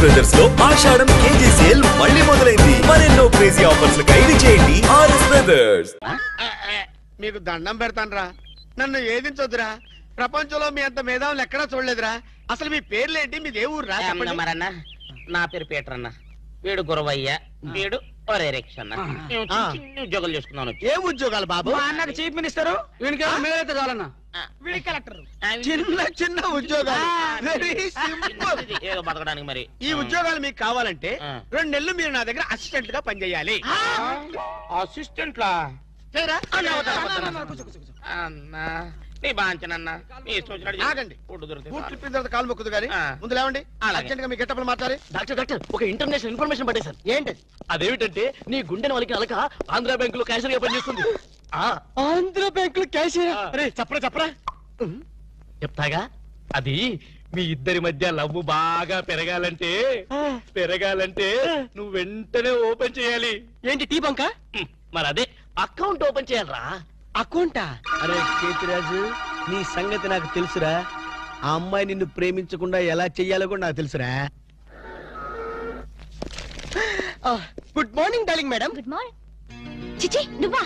Brothers లో ఆషాఢం KG sale మళ్ళీ మొదలైంది. మరెన్నో క్రేజీ ఆఫర్స్ ఖైదీ చేయండి ఆర్ఎస్ బ్రదర్స్. మీకు దండం పెడతానరా, నన్ను ఏదించొద్దురా. ప్రపంచంలో మీ అంత మేధావులు ఎక్కడా చూడలేదురా. అసలు మీ పేర్లేంటి, మీది ఏ ఊరు రా? మరన్నా నా పేరు పీటర్ అన్న, వీడు గురవయ్య, వీడు చిన్న ఉద్యోగాలు చేసుకున్నాను. ఏ ఉద్యోగాలు బాబు? అన్నకు చీఫ్ మినిస్టర్, మేలైతే చాలన్నా కలెక్టర్. చిన్న చిన్న ఉద్యోగాలు, వెరీ సింపుల్. ఏదో బతకడానికి. మరి ఈ ఉద్యోగాలు మీకు కావాలంటే 2 నెలలు మీరు నా దగ్గర అసిస్టెంట్ గా పనిచేయాలి. అసిస్టెంట్ లా అన్నా నీ బాంచనన్నా నీ ఆగండి. కాలు మొక్కుదు కానీ ముందు లేవండి. అర్జెంట్ గా మీ గెట్టపలు మాట్లాడాలి. డాక్టర్ ఒక ఇంటర్నేషనల్ ఇన్ఫర్మేషన్ పట్టేశారు. ఏంటి అదేమిటంటే నీ గుండెని వాళ్ళకి అలక ఆంధ్ర బ్యాంక్ లో క్యాషియర్ గా పనిచేస్తుంది. ఆంధ్ర బ్యాంక్ లో క్యాషియర్? చెప్పరా చెప్తాగా. అది మీ ఇద్దరి మధ్య లవ్ బాగా పెరగాలంటే నువ్వు వెంటనే ఓపెన్ చేయాలి. ఏంటి టీ బంక? మరి అదే అకౌంట్ ఓపెన్ చేయాలరా. అకౌంటా? అరే కేతిరాజు, నీ సంగతి నాకు తెలుసురా. ఆ అమ్మాయి నిన్ను ప్రేమించకుండా ఎలా చెయ్యాలో కూడా నాకు తెలుసురా. Good morning darling madam. Good morning. చిచి, నువ్వా?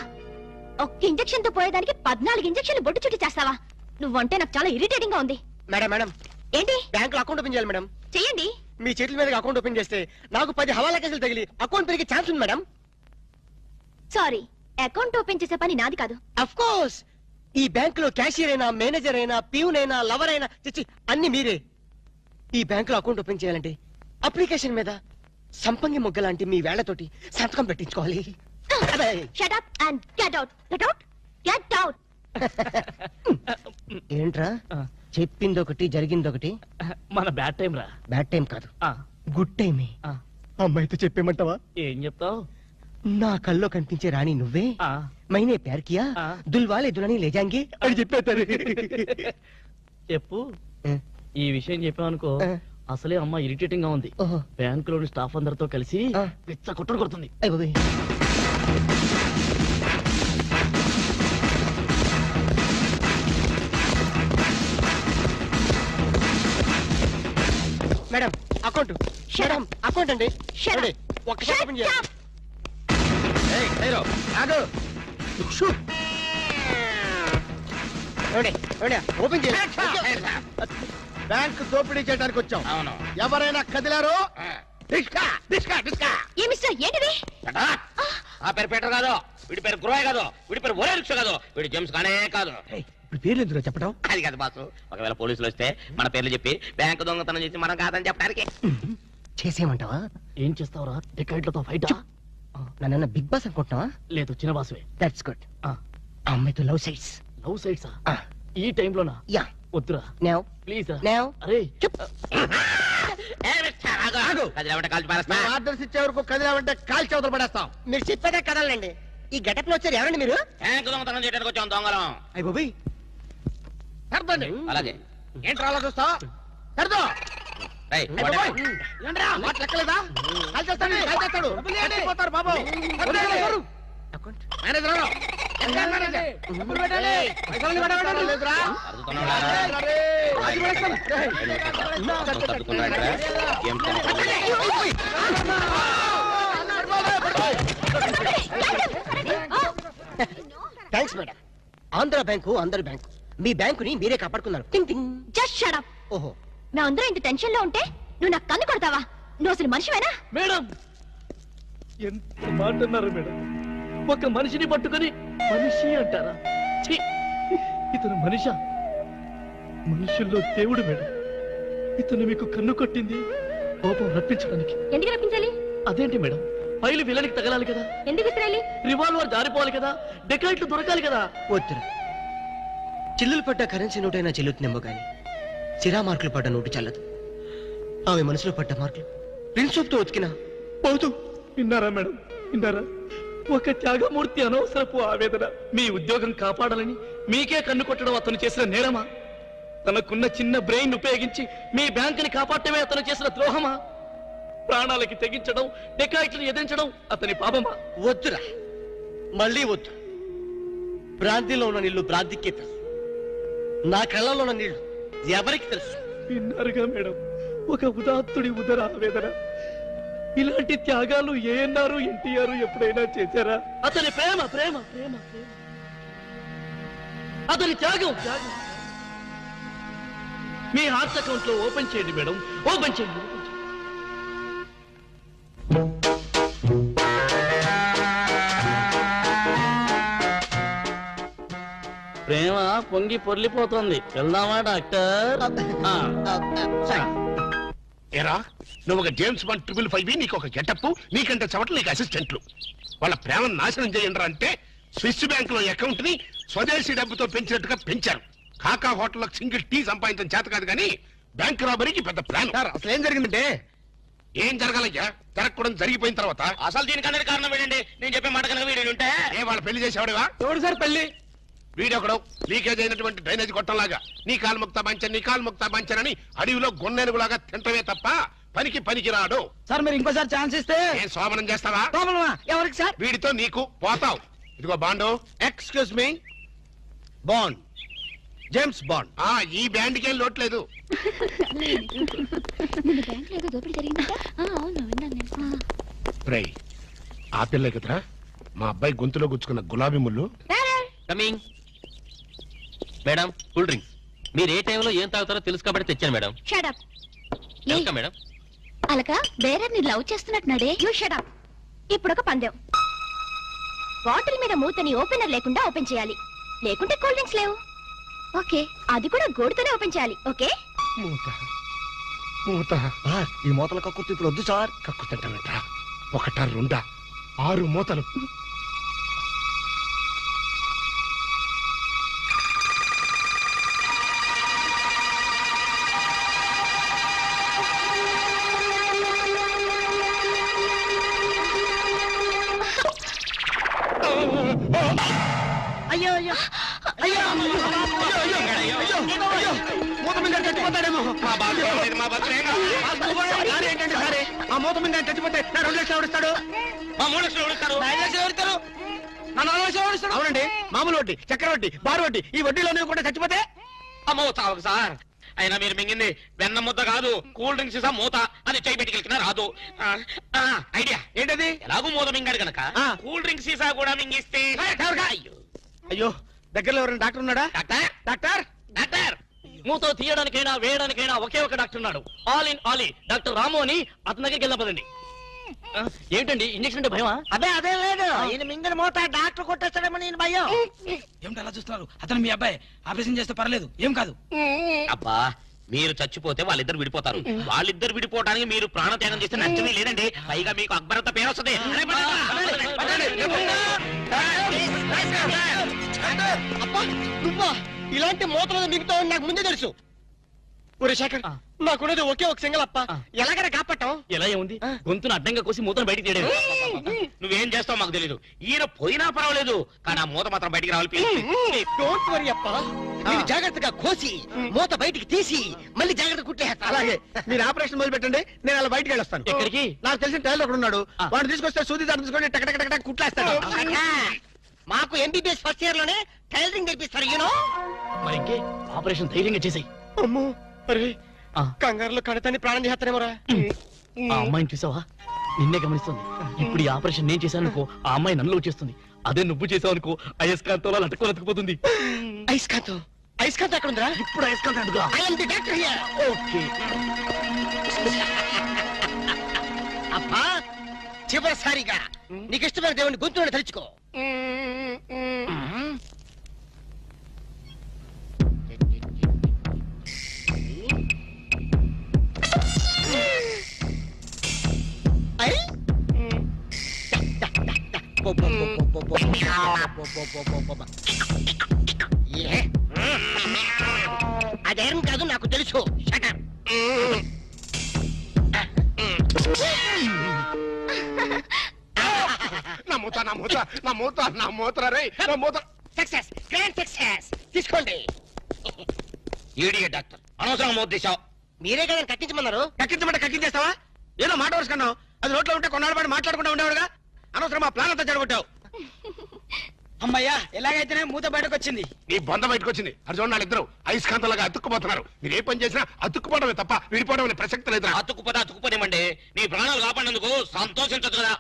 ఒక్క ఇంజెక్షన్ తో పోయేదానికి 14 ఇంజెక్షన్లు బొట్టు చుట్టి చేస్తావా? నువ్వంటే నాకు చాలా ఇరిటేటింగ్ గా ఉంది. మేడం మేడం, ఏంటి? బ్యాంక్ లో అకౌంట్ ఓపెన్ చేయాలి మేడం. చెయ్యండి. మీ చేతుల మీద అకౌంట్ ఓపెన్ చేస్తే నాకు 10 హవాలా కేసులు తగిలి అకౌంట్ పెరిగే ఛాన్స్ ఉంది మేడం. సారీ, అకౌంట్ ఓపెన్ చేసే పని నాది కాదు. అఫ్ కోర్స్, ఈ బ్యాంక్ లో క్యాషియర్ అయినా, మేనేజర్ అయినా, ప్యూన్ అయినా, లవర్ అయినా, చిచ్చి అన్ని మీరే. ఈ బ్యాంక్ లో అకౌంట్ ఓపెన్ చేయాలంటే అప్లికేషన్ మీద సంపంగి మొగ్గ లాంటి మీ వేళ్లతోటి సంతకం పెట్టించుకోవాలి. Shut up and get out. Get out. Get out. ఏంట్రా చెప్పింది ఒకటి జరిగింది ఒకటి? మన బ్యాడ్ టైం రా. బ్యాడ్ టైం కాదు, గుడ్ టైమే. అమ్మాయితో చెప్పేమంటావా? ఏం చెప్తావు? నా కల్లో కనిపించే రాణి నువ్వే, మైనే ప్యార్ కియా, దుల్వాలే దులని లేజాంగి అని చెప్పేస్తారు. చెప్పు. ఈ విషయం చెప్పావనుకో అసలే అమ్మ ఇరిటేటింగ్ గా ఉంది. బ్యాంక్ లోని స్టాఫ్ అందరితో కలిసి పిచ్చ కొట్టుడు కొడుతుంది. మేడం అకౌంట్, మేడం అకౌంట్ అండి. ఒక్కసారి ఓపెన్ చేయాలి. ఓపెన్ చేయాలి. బ్యాంక్ దోపిడీ చేయడానికి వచ్చాం. అవును. ఎవరైనా కదిలారో ఏంటిది? ఆ పేరు పీటర్ కాదు, వీడి పేరు గురవయ్య కాదు, వీడి పేరు ఒరే రిక్ష కాదు, వీడి జేమ్స్ కానే కాదు. ఇప్పుడు పేర్లు ఎందుకు చెప్పడం? అది కాదు బాసు, ఒకవేళ పోలీసులు వస్తే మన పేర్లు చెప్పి బ్యాంకు దొంగతనం చేసి మనం కాదని చెప్పడానికి. చేసేయమంటావా? ఏం చేస్తావురా? టికెట్లతో ఫైటా? నన్న బిగ్ బాస్ అనుకుంటున్నావా? లేదు, చిన్న బాసువే. That's good. అమ్మాయితో లవ్ సైడ్స్. లవ్ సైడ్సా? ఈ టైంలోనా? యా. వద్దురా నౌ ప్లీజ్. నౌ అరే ఆర్డర్స్ ఇచ్చే వరకు కదిలామంటే కాల్చి అవతల పడేస్తాం. మీరు చెప్పేదే కదలండి. ఈ గెటప్ లో వచ్చారు ఎవరండి మీరు? బ్యాంకు దొంగతనం చేయడానికి వచ్చాం దొంగలం. అయ్య బాబోయ్, సర్దండి. అలాగే. ఏంటి అలా చూస్తా? సర్దో. లెక్కలేదా? కాల్చేస్తాడు. పోతారు బాబు. Manager thanks madam. Andhra Bank అందరి బ్యాంకు. మీ బ్యాంకుని మీరే కాపాడుకున్నారు. Just shut up. ఓహో, నా అందరూ ఇంత టెన్షన్ లో ఉంటే నువ్వు నాకు కన్ను కొడతావా? నువ్వు అసలు మనిషివేనా? మేడం, ఎంత మాట అన్నారు మేడం. ఒక మనిషిని పట్టుకొని మనిషి అంటారా? ఇతను మనిషా? మనుషుల్లో దేవుడు మేడం. ఇతను మీకు కన్ను కొట్టింది కోపం రప్పించడానికి. ఎందుకు రప్పించాలి? అదేంటి మేడం, ఫైలు విలనికి తగలాలి కదా, ఎందుకు ఇస్రాయలి? రివాల్వర్ జారిపోవాలి కదా, డెకాయిట్లు దొరకాలి కదా. వద్దురా. చిల్లులు పడ్డ కరెన్సీ నోటైనా చెల్లుతుందేమో గాని సిరా మార్కులు పడ్డ నోటు చల్లదు. ఆమె మనసులో పడ్డ మార్కులు ప్రిన్సోప్ తో ఉతికినా పోతూ. విన్నారా మేడం, విన్నారా? ఒక త్యాగమూర్తి అనవసరపు ఆవేదన. మీ ఉద్యోగం కాపాడాలని మీకే కన్ను కొట్టడం అతను చేసిన నేరమా? తనకున్న చిన్న బ్రెయిన్ ఉపయోగించి మీ బ్యాంకుని కాపాడటమే అతను చేసిన ద్రోహమా? ప్రాణాలకి తెగించడం, డెకాయిట్లను ఎదిరించడం అతని పాపమా? వద్దురా, మళ్ళీ వద్దు. భ్రాంతిలో ఉన్న నీళ్లు భ్రాంతికే తెలుసు. నా కళ్ళలో ఉన్న నీళ్లు ఎవరికి తెలుసు? విన్నారుగా మేడం, ఒక ఉదాత్తుడి ఉదర ఆవేదన. ఇలాంటి త్యాగాలు ఏఎన్ఆర్ ఎన్టీఆర్ ఎప్పుడైనా చేశారా? అతని ప్రేమ ప్రేమ ప్రేమ ప్రేమ, అతని త్యాగం త్యాగం. మీ హార్ట్ అకౌంట్ లో ఓపెన్ చేయండి మేడం, ఓపెన్ చేయండి. ప్రేమ పొంగి పొర్లిపోతుంది. వెళ్దామా డాక్టర్? ఏరా నువ్వు ఒక జేమ్స్ బాండ్ 555, నీకు ఒక గెటప్, నీకంటే చవట్లు నీకు అసిస్టెంట్లు. వాళ్ళ ప్రేమను నాశనం చేయండి అంటే స్విస్ బ్యాంక్ లో అకౌంట్ ని స్వదేశీ డబ్బుతో పెంచినట్టుగా పెంచారు. కాకా హోటల్లో సింగిల్ టీ సంపాదించడం చేత కాదు కానీ బ్యాంక్ రాబరీకి పెద్ద ప్లాన్. అసలు ఏం జరిగిందంటే ఏం జరగాలయ్యా? జరగకూడదు జరిగిపోయిన తర్వాత. అసలు దీనికన్నా కారణం ఏంటండి? నేను చెప్పే మాట కనుక వీడు ఉంటే ఏ వాళ్ళ పెళ్లి చేసేవాడుగా? ఎవడు సార్ పెళ్లి? వీడొకడు లీకేజ్ అయినటువంటి డ్రైనేజ్ గొట్టంలాగా నీ కాలు ముక్తా బంచన్, నీ కాలు ముక్తా బంచన్ అని అడవిలో గొన్నెనుగులాగా తింటమే తప్ప పనికి రాడు. సార్ మీరు ఇంకోసారి ఛాన్స్ ఇస్తే ఏం శోభనం చేస్తావా? ఎవరికి సార్? వీడితో నీకు పోతావు. ఇదిగో bond. Excuse me, bond, James bond. ఈ బ్యాండ్ కి లోట్లేదు. ఆ పిల్ల కదరా మా అబ్బాయి గొంతులో గుచ్చుకున్న గులాబీ ముళ్ళు. Coming madam, cool drinks. మీరు ఏ టైంలో ఏం తాగుతారో తెలుసు కాబట్టి తెచ్చాను మేడం. షడప్. Welcome madam. అలక వేరే ని లవ్ చేస్తున్నట్టున్నాడే. You shut up. ఇప్పుడు ఒక పందెం. బాటిల్ మీద మూతని ఓపెనర్ లేకుండా ఓపెన్ చేయాలి, లేకుంటే కూల్ డ్రింక్స్ లేవు. ఓకే, అది కూడా గోడుతోనే ఓపెన్ చేయాలి. ఓకే? మూత ఈ మూతల కక్కుర్తి ఇప్పుడు వద్దు సార్. కక్కుతంటావేంట? ఒకటా రెండా 6 మూతలు. అయ్యో అయ్యో అయ్యో మూత మీద చచ్చిపోతాడేమో. ఏంటంటే సరే ఆ మూత మీద చచ్చిపోతే 2 లక్షలు ఎవరిస్తాడు? 3 లక్షలు ఎవరిస్తారు? 5 లక్షలు ఎవరిస్తారు? 4 లక్షలు ఎవరిస్తాడు? అవునండి, మామూలు వడ్డీ, చక్కెర వడ్డీ, బారు వడ్డీ, ఈ వడ్డీలోనే కూడా చచ్చిపోతే అమ్మో చావు సార్. అయినా మీరు మింగింది వెన్న ముద్ద కాదు, కూల్ డ్రింక్స్ సీసా మూత. అది చేయి పెట్టుకెళ్ళినా రాదు. ఐడియా ఏంటది? ఎలాగూ మూత మింగాడు కనుక కూల్ డ్రింక్ సీసా కూడా మింగిస్తే. అయ్యో దగ్గరలో ఎవరైనా డాక్టర్ ఉన్నాడా? డాక్టర్ డాక్టర్ డాక్టర్ మూతో తీయడానికైనా వేయడానికైనా ఒకే ఒక డాక్టర్ ఉన్నాడు. ఆల్ ఇన్ ఆల్ డాక్టర్ రాము అని. అతని దగ్గరికి వెళ్ళపదండి. ఏంటండి ఇంజక్షన్ అంటే భయమా? అదే లేదు, ఈయన మింగిన మూత డాక్టర్ కొట్టేస్తాడేమో నేను భయం. ఏమిటి అలా చూస్తున్నారు? అతను మీ అబ్బాయి, ఆపరేషన్ చేస్తే పర్లేదు, ఏం కాదు. అబ్బా మీరు చచ్చిపోతే వాళ్ళిద్దరు విడిపోతారు. వాళ్ళిద్దరు విడిపోవడానికి మీరు ప్రాణత్యాగం చేస్తే నచ్చమే లేదండి. పైగా మీకు అక్బరంత పేరు వస్తుంది. నువ్వా ఇలాంటి మూతలు మిగతా నాకు ముందే తెలుసు. ఒరే శేఖర్, నాకున్నది ఒకే ఒక సింగల్ అప్ప, ఎలాగైనా కాపాటం. ఎలా ఏముంది? గొంతును అడ్డంగా కోసి మూతను బయటికి తీయలేదు. నువ్వేం చేస్తావు మాకు తెలీదు. ఈయన పోయినా పర్వాలేదు, కానీ ఆ మూత మాత్రం బయటికి రావాలి. డోంట్ వరీ అప్ప, నేను జాగ్రత్తగా కోసి మూత బయటికి తీసి మళ్ళీ జాగ్రత్త కుట్టేస్తా. అలాగే మీరు ఆపరేషన్ మొదలు పెట్టండి, నేను అలా బయటికి వెళ్ళొస్తాను. ఎక్కడికి? నాకు తెలిసిన టైలర్ ఒకడు ఉన్నాడు, వాడు తీసుకొస్తే సూది దాన్ని తీసుకొని టక టక టక కుట్లేస్తాడు. మాకు ఎంబీబీఎస్ ఫస్ట్ ఇయర్ లోనే టైలరింగ్ నేర్పిస్తారు. యూనో మరి ఇంకే ఆపరేషన్ ధైర్యంగా చేసాయి. అమ్మో అరే కంగారులో కడతాన్ని ప్రాణం చేస్తానేమోరా. ఆ అమ్మాయిని చూసావా? నిన్నే గమనిస్తుంది. ఇప్పుడు ఈ ఆపరేషన్ నేను చేశాను అనుకో, ఆ అమ్మాయి నన్ను చేస్తుంది. అదే నువ్వు చేసావు అనుకో, అయస్కాంతంలో లట్టుకోలేకపోతుంది. ఐస్కాంతం ఐస్కాంతం ఎక్కడ ఉందిరా? ఇప్పుడు అయస్కాంతం అడుగుగా. ఓకే అబ్బా, చివరిసారిగా నీకు ఇష్టమైన దేవుని గొంతులను తలుచుకో. అదేం కాదు, నాకు తెలుసు. Success, grand success. తీసుకోండి. ఈడియట్ డాక్టర్, అనవసరం మోత తీసావు. మీరే కదా కట్టించమన్నారు. కట్టించమంటే కట్టించేస్తావా? ఏదో మాట వరుసుకున్నావు, అది నోట్లో ఉంటే కొన్నాళ్ళ పాటు మాట్లాడకుండా ఉండేవాడుగా. అనవసరం మా ప్లాన్ అంతా చెడగొట్టావు. అమ్మయ్యా ఎలాగైతేనే మూత బయటకు వచ్చింది. నీ బొంద బయటకు వచ్చింది. అర్జున్ వాళ్ళిద్దరు అయస్కాంతలాగా అతుక్కుపోతున్నారు. మీరు ఏ పని చేసినా అతుక్కుపోవడమే తప్ప విడిపోవడం అనే ప్రసక్తి లేదు. అతుక్కుపోనివ్వండి. నీ ప్రాణాలు కాపాడినందుకు సంతోషించదు కదా.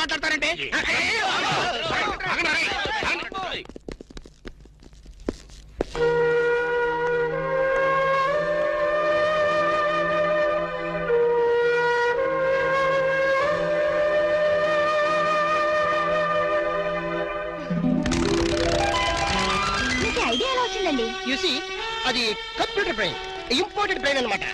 మాట్లాడతారంటే ఐడియా ఎలా వచ్చిందండి? యూసి అది కంప్యూటర్ బ్రెయిన్, ఇంపోర్టెడ్ బ్రెయిన్ అన్నమాట.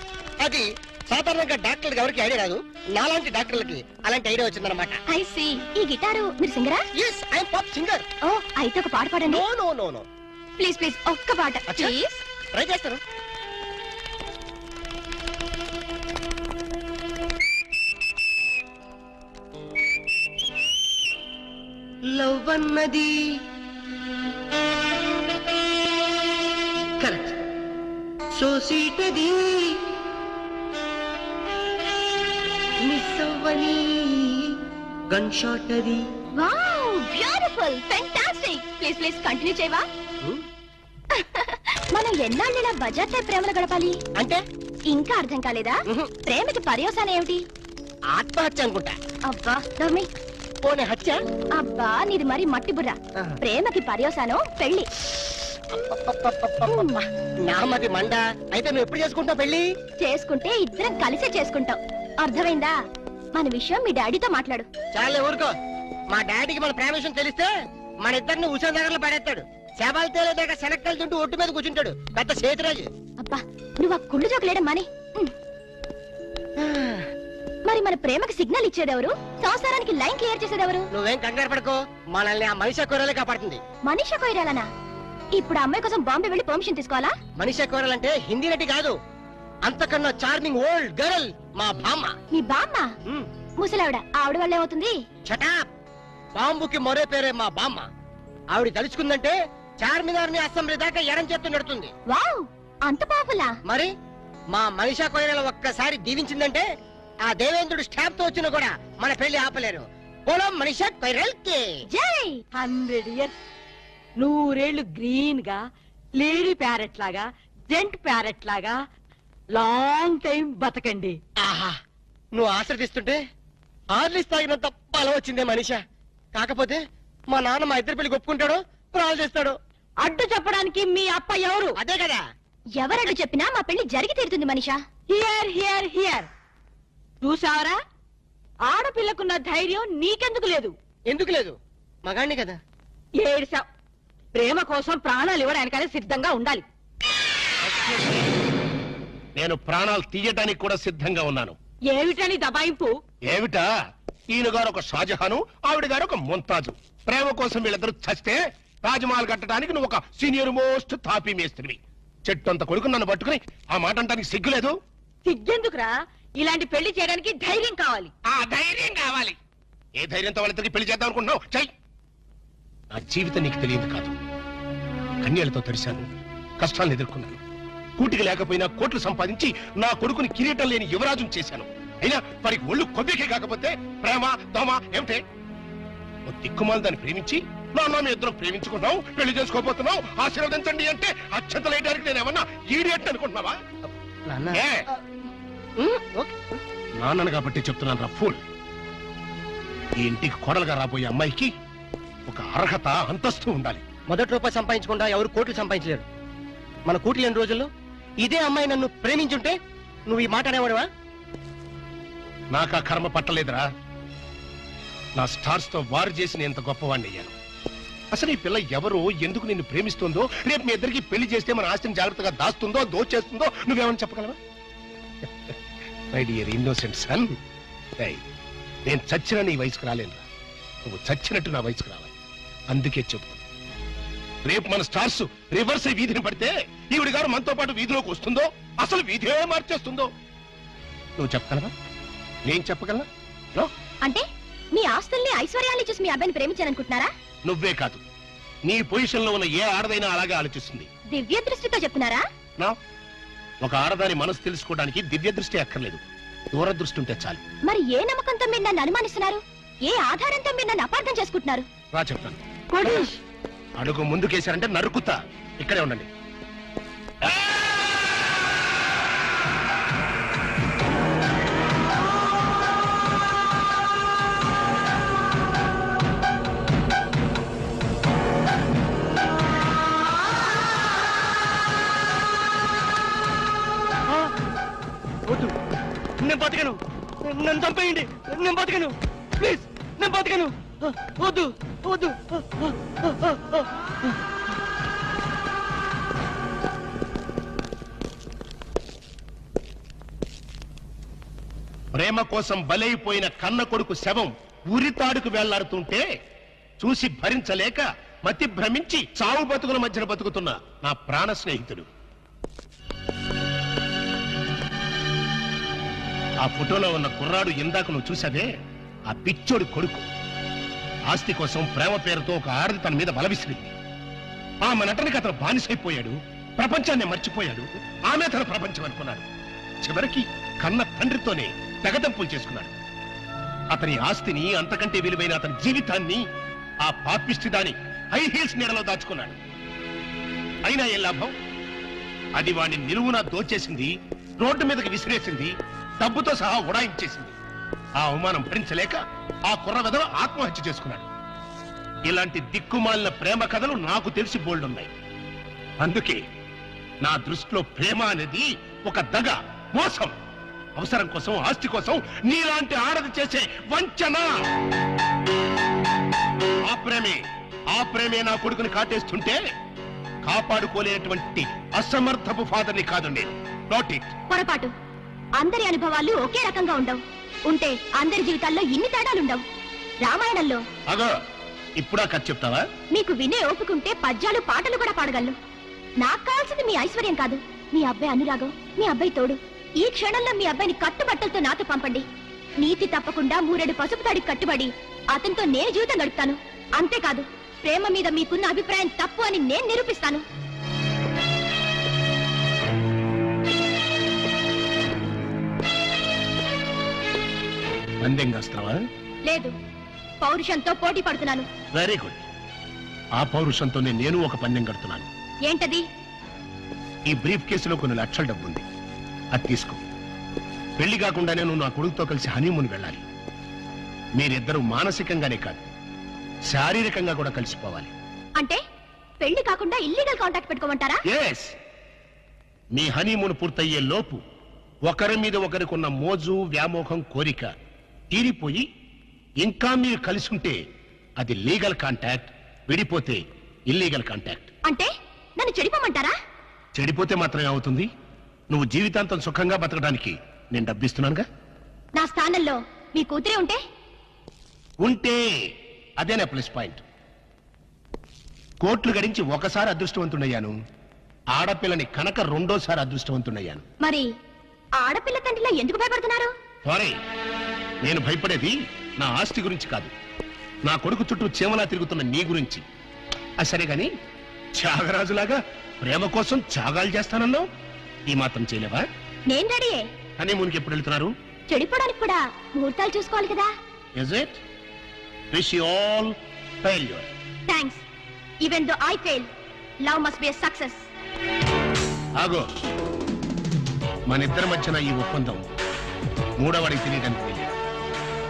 అది సాధారణంగా డాక్టర్లకు ఎవరికి ఐడియా రాదు. నాలాంటి డాక్టర్లకి అలాంటి ఐడియా వచ్చిందన్నమాట. I see. ఈ గిటారు మీరు సింగరా? yes I am pop singer. ఓ అయితే ఒక పాట పాడండి. no no no no please please ఒక్క పాట ప్లీజ్. ట్రై చేస్తాను. లవ్ అన్నది కరెక్ట్, సో సీటది మిస్ అవ్వని గన్ షాట్ అది. Wow beautiful fantastic. Please please continue చేయవా? మనం ఎన్నాళ్ళు ఇలా బజార్ టైప్ ప్రేమలు గడపాలి అంటే ఇంకా అర్థం కాలేదా? ప్రేమకి పర్యవసానం ఏమిటి? ఆత్మహత్య అనుకుంటా. అబ్బా నవ్మి. పోనీ హత్య? అబ్బా నీది మరి మట్టి బుర్ర. ప్రేమకి పర్యవసానం పెళ్లి. నామది మండ. అయితే నువ్వు ఎప్పుడు చేసుకుంటావు పెళ్లి? చేసుకుంటే ఇద్దరం కలిసే చేసుకుంటాం. అర్థమైందా? మన విషయం మీ డాడీతో మాట్లాడు. చాలే ఊరుకో. మా డాడీకి మన ప్రేమ విషయం తెలిస్తే మన ఇద్దరిని హుసేన్ నగర్ లో పడేస్తాడు. శవాలు తేలేదాకా శనక్కలు తింటూ ఒట్టు మీద కూర్చుంటాడు పెద్ద సేతురాజు. అబ్బా నువ్వు ఆ కుళ్ళు జోకులేయడం మాని. మరి మన ప్రేమకి సిగ్నల్ ఇచ్చేదెవరు? సంసారానికి లైన్ క్లియర్ చేసేదెవరు? నువ్వేం కంగారు పడుకో, మనల్ని ఆ మనిషి కూరలే కాపాడుతుంది. మనీషా కొయిరాలనా? ఇప్పుడు అమ్మాయి కోసం బాంబే వెళ్ళి పర్మిషన్ తీసుకోవాలా? మనిషి కూరలంటే హిందీ నటి కాదు, అంతకన్నా చార్మింగ్ ఓల్డ్ గర్ల్ మా బామ్మ. నీ బామ్మ? ముసలావిడ. ఆవిడ వల్ల ఏమవుతుంది? చటాప్. బాంబుకి మరో పేరే మా బామ్మ. ఆవిడ తలుచుకుందంటే చార్మినార్ ని అసెంబ్లీ దాకా ఎరం చేత్తు నడుతుంది. వావ్ అంత పాపులా? మరి మా మనిషా కొయిరాల ఒక్కసారి దీవించిందంటే ఆ దేవేంద్రుడు స్టాప్ తో వచ్చినా కూడా మన పెళ్లి ఆపలేరు. పోలం మనిషా కొయిరాల్కి జై. 100 years 100 గ్రీన్ గా లేడీ ప్యారెట్ లాగా జెంట్ ప్యారెట్ లాగా లాంగ్ టైం బతకండి. ఆహా నువ్వు ఆశ్రదిస్తుంటే ఆర్లిస్ తాగినంత బలం వచ్చిందే మనిషా. కాకపోతే మా నాన్న మా ఇద్దరు పెళ్లి ఒప్పుకుంటాడో ప్రాణాలు చేస్తాడు. అడ్డు చెప్పడానికి మీ అప్ప ఎవరు? అదే కదా. ఎవరడ్డు చెప్పినా మా పెళ్లి జరిగి తీరుతుంది మనిషా. Hear hear hear. చూసావరా? ఆడపిల్లకున్న ధైర్యం నీకెందుకు లేదు? ఎందుకు లేదు? మగాణ్ణి కదా. ఏడ్చావ్. ప్రేమ కోసం ప్రాణాలు ఇవ్వడానికనే సిద్ధంగా ఉండాలి. నేను ప్రాణాలు తీయటానికి కూడా సిద్ధంగా ఉన్నాను. ఏమిటని దబాయింపు? ఏమిటా? ఈయన గారు ఒక షాజహాను, ఆవిడ గారు ఒక ముంతాజు. ప్రేమ కోసం వీళ్ళిద్దరు చస్తే తాజ్మహల్ కట్టడానికి నువ్వు ఒక సీనియర్ మోస్ట్ తాపీ మేస్త్రివి. చెట్టు అంత కొడుకు నన్ను పట్టుకుని ఆ మాట అంటానికి సిగ్గులేదు? సిగ్గెందుకురా? ఇలాంటి పెళ్లి చేయడానికి ధైర్యం కావాలి. ఆ ధైర్యం కావాలి. ఏ ధైర్యంతో వాళ్ళిద్దరికి పెళ్లి చేద్దాం అనుకుంటున్నావు? చెయ్. నా జీవితం నీకు తెలియదు కాదు. కన్యలతో తడిశాను, కష్టాలను ఎదుర్కొన్నాను. కూటికి లేకపోయినా కోట్లు సంపాదించి నా కొడుకుని కిరీటం లేని యువరాజును చేశాను. అయినా వారికి ఒళ్ళు కొబ్బికే కాకపోతే ప్రేమ దోమ ఏమిటే? ఓ దిక్కుమాలు దాన్ని ప్రేమించి నాన్న మీ ఇద్దరం ప్రేమించుకున్నావు, పెళ్లి చేసుకోబోతున్నావు, ఆశీర్వదించండి అంటే అక్షతలేయడానికి నేను ఏమన్నా ఈడియట్ అనుకుంటున్నావా? ఏ? నాన్నను కాబట్టి చెప్తున్నాను రా ఫూల్. ఈ ఇంటికి కోడలుగా రాబోయే అమ్మాయికి ఒక అర్హత అంతస్తు ఉండాలి. మొదటి రూపాయి సంపాదించకుండా ఎవరు కోట్లు సంపాదించలేరు. మన కూటి లేని రోజుల్లో ఇదే అమ్మాయి నన్ను ప్రేమించుంటే నువ్వు ఈ మాట అనేవాడువా? నాకు ఆ కర్మ పట్టలేదురా. నా స్టార్స్ తో వారు చేసి నేను ఎంత గొప్పవాణ్ణి అయ్యాను. అసలు ఈ పిల్ల ఎవరో, ఎందుకు నిన్ను ప్రేమిస్తుందో, రేపు మీ ఇద్దరికి పెళ్లి చేస్తే మన ఆస్తిని జాగ్రత్తగా దాస్తుందో దోచేస్తుందో నువ్వేమని చెప్పగలవా? మై డియర్ ఇన్నోసెంట్ సన్, నేను చచ్చిన నీ వయసుకు రాలేనురా. నువ్వు చచ్చినట్టు నా వయసుకు రావాలి. అందుకే చెప్తా, రేపు మన స్టార్స్ రివర్స్ వీధిని పడితే ఈవిడి గారు మనతో పాటు వీధిలోకి వస్తుందో, అసలు వీధే మార్చేస్తుందో నువ్వు చెప్పగలవా? నేను చెప్పగలనా? అంటే మీ ఆస్తుల్ని ఐశ్వర్యాన్ని చూసి మీ అబ్బాయిని ప్రేమించాలనుకుంటున్నారా? నువ్వే కాదు, నీ పొజిషన్ లో ఉన్న ఏ ఆడదైనా అలాగే ఆలోచిస్తుంది. దివ్య దృష్టితో చెప్తున్నారా? నా ఒక ఆడదాని మనసు తెలుసుకోవడానికి దివ్య దృష్టి అక్కర్లేదు, దూరదృష్టి ఉంటే చాలు. మరి ఏ నమ్మకంతో మీరు నన్ను అనుమానిస్తున్నారు? ఏ ఆధారంతో మీరు నన్ను అపార్థం చేసుకుంటున్నారు? రా చెప్తాను. కోటేష్ అడుగు ముందుకేశారంటే నరుకుతా. ఇక్కడే ఉండండి. వద్దు, నేను బతకను. నన్ను చంపేయండి, నేను బతకను. ప్లీజ్, నేను బతకను. వద్దు వద్దు. ప్రేమ కోసం బలైపోయిన కన్న కొడుకు శవం ఉరితాడుకు వెళ్లాడుతుంటే చూసి భరించలేక మతి భ్రమించి చావు బతుకుల మధ్యన బతుకుతున్న నా ప్రాణ స్నేహితుడు. ఆ ఫోటోలో ఉన్న కుర్రాడు ఇందాక నువ్వు చూసావే, ఆ పిచ్చోడు కొడుకు. ఆస్తి కోసం ప్రేమ పేరుతో ఒక ఆడది తన మీద బలవిసిరింది. ఆమె నటనకి అతను బానిసైపోయాడు, ప్రపంచాన్ని మర్చిపోయాడు. ఆమె తన ప్రపంచం అనుకున్నాడు. చివరికి కన్న తండ్రితోనే తెగదంపులు చేసుకున్నాడు. అతని ఆస్తిని, అంతకంటే విలువైన అతని జీవితాన్ని ఆ పాపిష్టి దాని హై హీల్స్ నీడలో దాచుకున్నాడు. అయినా ఏం లాభం? అది వాడిని నిలువునా దోచేసింది, రోడ్డు మీదకి విసిరేసింది, డబ్బుతో సహా ఉడాయించేసింది. ఆ అవమానం భరించలేక ఆ కుర్ర వెధవ ఆత్మహత్య చేసుకున్నాడు. ఇలాంటి దిక్కుమాలిన ప్రేమ కథలు నాకు తెలిసి బోల్డున్నాయి. అందుకే నా దృష్టిలో ప్రేమ అనేది ఒక దగ, మోసం. అవసరం కోసం, ఆస్తి కోసం నీలాంటి ఆడది చేసే వంచన. ఆ ప్రేమే నా కొడుకుని కాటేస్తుంటే కాపాడుకోలేనటువంటి అసమర్థపు ఫాదర్ని కాదు నేను. Not it. పొరపాటు. అందరి అనుభవాలు ఒకే రకంగా ఉండవు. ఉంటే అందరి జీవితాల్లో ఇన్ని తేడాలుండవు. రామాయణంలో అగో ఇప్పుడా కథ చెప్తావా? మీకు వినే ఓపుకుంటే పద్యాలు పాటలు కూడా పాడగలను. నాకు కావాల్సింది మీ ఐశ్వర్యం కాదు, మీ అబ్బాయి అనురాగం, మీ అబ్బాయి తోడు. ఈ క్షణంలో మీ అబ్బాయిని కట్టుబట్టలతో నాతో పంపండి. నీతి తప్పకుండా 3 పసుపు తాడికి కట్టుబడి అతనితో నేను జీవితం గడుపుతాను. అంతేకాదు, ప్రేమ మీద మీకున్న అభిప్రాయం తప్పు అని నేను నిరూపిస్తాను. పందెం కాస్తావా? లేదు, పౌరుషంతో పోటీ పడుతున్నాను. Very good. ఆ పౌరుషంతోనే నేను ఒక పందెం కడుతున్నాను. ఏంటది? ఈ బ్రీఫ్ కేసులో కొన్ని లక్షల డబ్బు ఉంది, అది తీసుకో. పెళ్లి కాకుండానే నువ్వు నా కొడుకుతో కలిసి హనీమూన్ వెళ్ళాలి. మీరిద్దరూ మానసికంగానే కాదు, శారీరకంగా కూడా కలిసిపోవాలి. అంటే పెళ్లి కాకుండా ఇల్లీగల్ కాంటాక్ట్ పెట్టుకోమంటారా? ఎస్. మీ హనీమూన్ పూర్తయ్యే లోపు ఒకరి మీద ఒకరికున్న మోజు, వ్యామోహం, కోరిక తీరిపోయి ఇంకా మీరు కలిసి ఉంటే అది లీగల్ కాంటాక్ట్, విడిపోతే ఇల్లీగల్ కాంటాక్ట్. అంటే నన్ను చెడిపోమంటారా? చెడిపోతే మాత్రమే అవుతుంది. నువ్వు జీవితాంతం సుఖంగా బతకడానికి నేను డబ్బిస్తున్నానుగా. నా స్థానంలో మీ కూతురే ఉంటే అదేనా ప్లస్ పాయింట్. కోట్లు గడించి ఒకసారి అదృష్టవంతుడయ్యాను, ఆడపిల్లని కనుక 2వ అదృష్టవంతుడయ్యాను. మరి ఆడపిల్ల తండ్రిలో ఎందుకు భయపడుతున్నారు? సారీ, నేను భయపడేది నా ఆస్తి గురించి కాదు, నా కొడుకు చుట్టూ చీమలా తిరుగుతున్న నీ గురించి. సరే గాని, త్యాగరాజులాగా ప్రేమ కోసం త్యాగాలు చేస్తానన్నావు, ఈ మాత్రం చేయలేవా? నేను రెడీయే. హనీమూన్కి ఎప్పుడు వెళ్తున్నారు? చెడిపోవడానికి కూడా ముహూర్తాలు చూసుకోవాలి కదా. Is it? Wish you all failure. Thanks. Even though I fail, love must be a success. ఆగో, మన ఇద్దరి మధ్యన ఈ ఒప్పందం 3వవాడికి తెలియడానికి వెళ్ళాడు,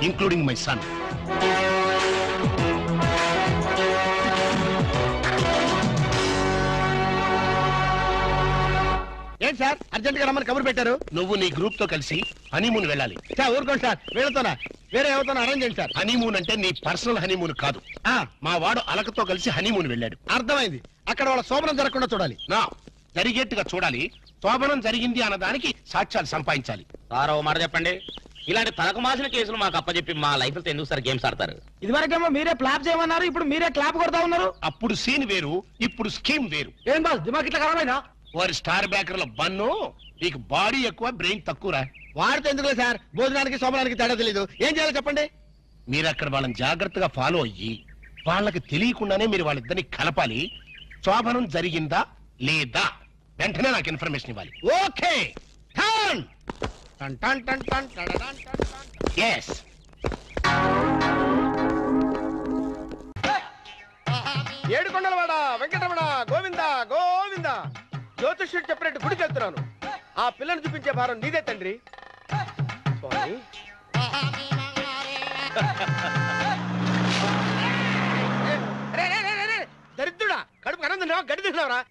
ఇంక్లూడింగ్ మై సన్. ఏంటి సార్ అర్జెంట్ గా రమ్మని కబురు పెట్టారు? నువ్వు నీ గ్రూప్ తో కలిసి హనీమూన్ వెళ్ళాలి. సార్ ఊరుకోండి సార్, వీళ్ళతోనా వేరే ఎవరితోనా అరేంజ్ చేయండి సార్. హనీమూన్ అంటే నీ పర్సనల్ హనీమూన్ కాదు. మా వాడు అలకతో కలిసి హనీమూన్ వెళ్ళాడు. అర్థమైంది. అక్కడ వాళ్ళ శోభనం జరగకుండా చూడాలి. నా జరిగేట్టుగా చూడాలి. శోభనం జరిగింది అన్నదానికి సాక్ష్యాలు సంపాదించాలి. సారో మాట చెప్పండి. ఇలాంటి తలకు మాసిన కేసులు మాకు అప్పచెప్పి మా లైఫ్ తో ఎందుకు సార్ గేమ్స్ ఆడతారు? ఇదివరకేమో మీరే క్లాప్ చేయమన్నారు, ఇప్పుడు మీరే క్లాప్ కొడతా ఉన్నారు. అప్పుడు సీన్ వేరు, ఇప్పుడు స్కీమ్ వేరు. ఏం బాస్ దిమాగ్ ఇట్లా ఖరాబైనా? వారి స్టార్ బ్యాకర్ల బన్ను, నీకు బాడీ ఎక్కువ, బ్రెయిన్ తక్కువరా. వాడితే ఎందుకులే సార్, భోజనానికి శోభనానికి తేడా తెలీదు. ఏం చేయాలో చెప్పండి. మీరు అక్కడ వాళ్ళని జాగ్రత్తగా ఫాలో అయ్యి వాళ్ళకి తెలియకుండానే మీరు వాళ్ళిద్దరిని కలపాలి. శోభనం జరిగిందా లేదా వెంటనే నాకు ఇన్ఫర్మేషన్ ఇవ్వాలి. ఓకే. టర్న్ టన్ టన్ టన్ టన్ టన్ టన్ టన్. ఎస్. జ్యోతిష్యుడు చెప్పినట్టు గుడికి వెళ్తున్నాను. ఆ పిల్లని చూపించే భారం నీదే తండ్రి. స్వామి దరిద్రుడా, కడుపు అన్నం తిన్నావా, గడ్డి తిన్నావరా?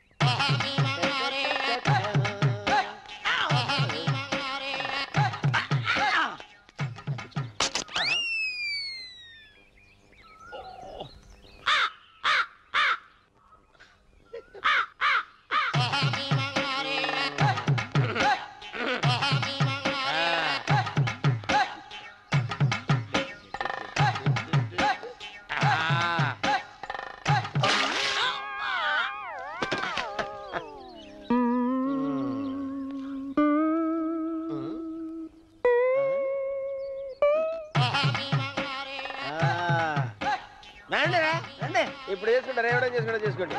ఇప్పుడు చేసుకుంటారు, ఏమైనా చేసుకోండి.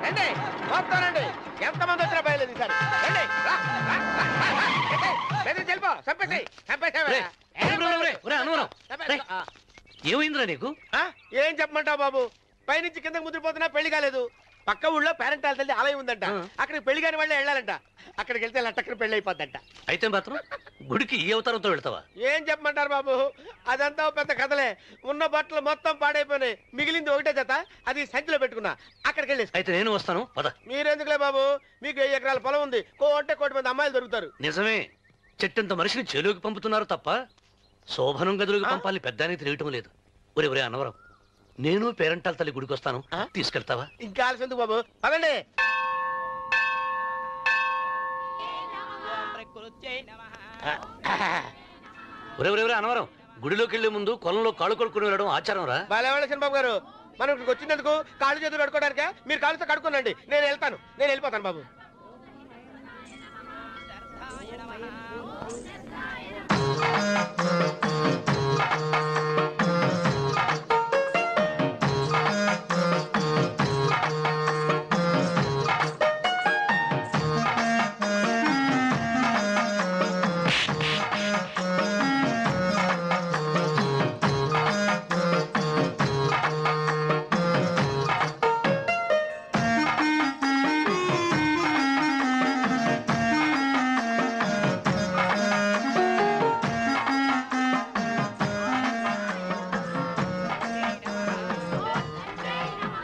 రండి మొత్తం రండి, ఎంతమంది వచ్చినా బయలుదేరి ఈసారి రండి. చెల్పో ఏమైందిరా నీకు? ఏం చెప్పమంటావు బాబు, పైనుంచి కిందకి ముద్రపోతున్నా పెళ్లి కాలేదు. పక్క ఊళ్ళో పేరెంట్ తల్లి ఆలయం ఉందంట, అక్కడికి పెళ్లి కాని వాళ్ళే వెళ్ళాలంట. అక్కడికి వెళ్తే లట్టక్కన పెళ్లి అయిపోద్దంట. అయితే మాత్రం గుడికి ఈ అవతారంతో వెళ్తావా? ఏం చెప్పమంటారు బాబు, అదంతా పెద్ద కథలే. ఉన్న బట్టలు మొత్తం పాడైపోయినాయి, మిగిలింది ఒకటే జత, అది సంచిలో పెట్టుకున్నా. అక్కడికి వెళ్ళి అయితే నేను వస్తాను పద. మీరెందుకులే బాబు, మీకు 10 ఎకరాల పొలం ఉంది, కోటి మంది అమ్మాయిలు దొరుకుతారు. నిజమే, చెట్టంత మనిషిని చేలోకి పంపుతున్నారు తప్ప శోభనం గదులకు పంపాలని పెద్దానికి తెలియటం లేదు. ఒరే అన్నవరం, నేను పేరెంటాల తల్లి గుడికి వస్తాను, తీసుకెళ్తావా? ఇంకా ఆలస్యం బాబు, పదండి. ఒరే అన్నవరం, గుడిలోకి వెళ్లే ముందు కొలంలో కాళ్ళు కొడుకుని వెళ్ళడం ఆచారం రా. బాలేవాళ్ళ బాబు గారు, మనం ఇక్కడికి వచ్చినందుకు కాళ్ళు చేతులు కడుక్కోవడానికే. మీరు కాళ్ళతో కడుక్కోనండి, నేను వెళ్తాను, నేను వెళ్ళిపోతాను బాబు.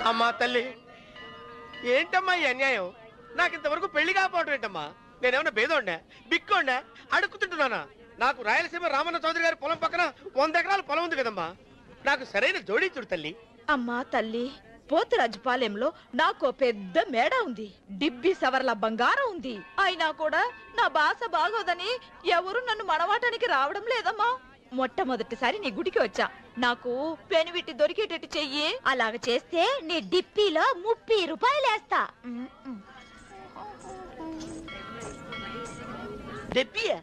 అమ్మా తల్లి, ఏంటమ్మా ఈ అన్యాయం? నాకు ఇంతవరకు పెళ్లి కాకపోవడం ఏంటమ్మా? నేనేమన్నా బేదోండా, బిక్కోండా, అడుక్కుతుంటున్నానా? నాకు రాయలసీమ రామన్న చౌదరి గారి పొలం పక్కన 100 ఎకరాల పొలం ఉంది కదమ్మా. నాకు సరైన జోడీ చూడు తల్లి. అమ్మా తల్లి, పోతురాజుపాలెంలో నాకు పెద్ద మేడ ఉంది, డిబ్బి సవర్ల బంగారం ఉంది. అయినా కూడా నా భాష బాగోదని ఎవరు నన్ను మనవాటానికి రావడం లేదమ్మా. మొట్టమొదటిసారి నీ గుడికి వచ్చా, నాకు పెనువిట్టి దొరికేటట్టు చెయ్యి. అలాగ చేస్తే నీ డిప్పీలో 30 రూపాయలు వేస్తా. డెబ్బియా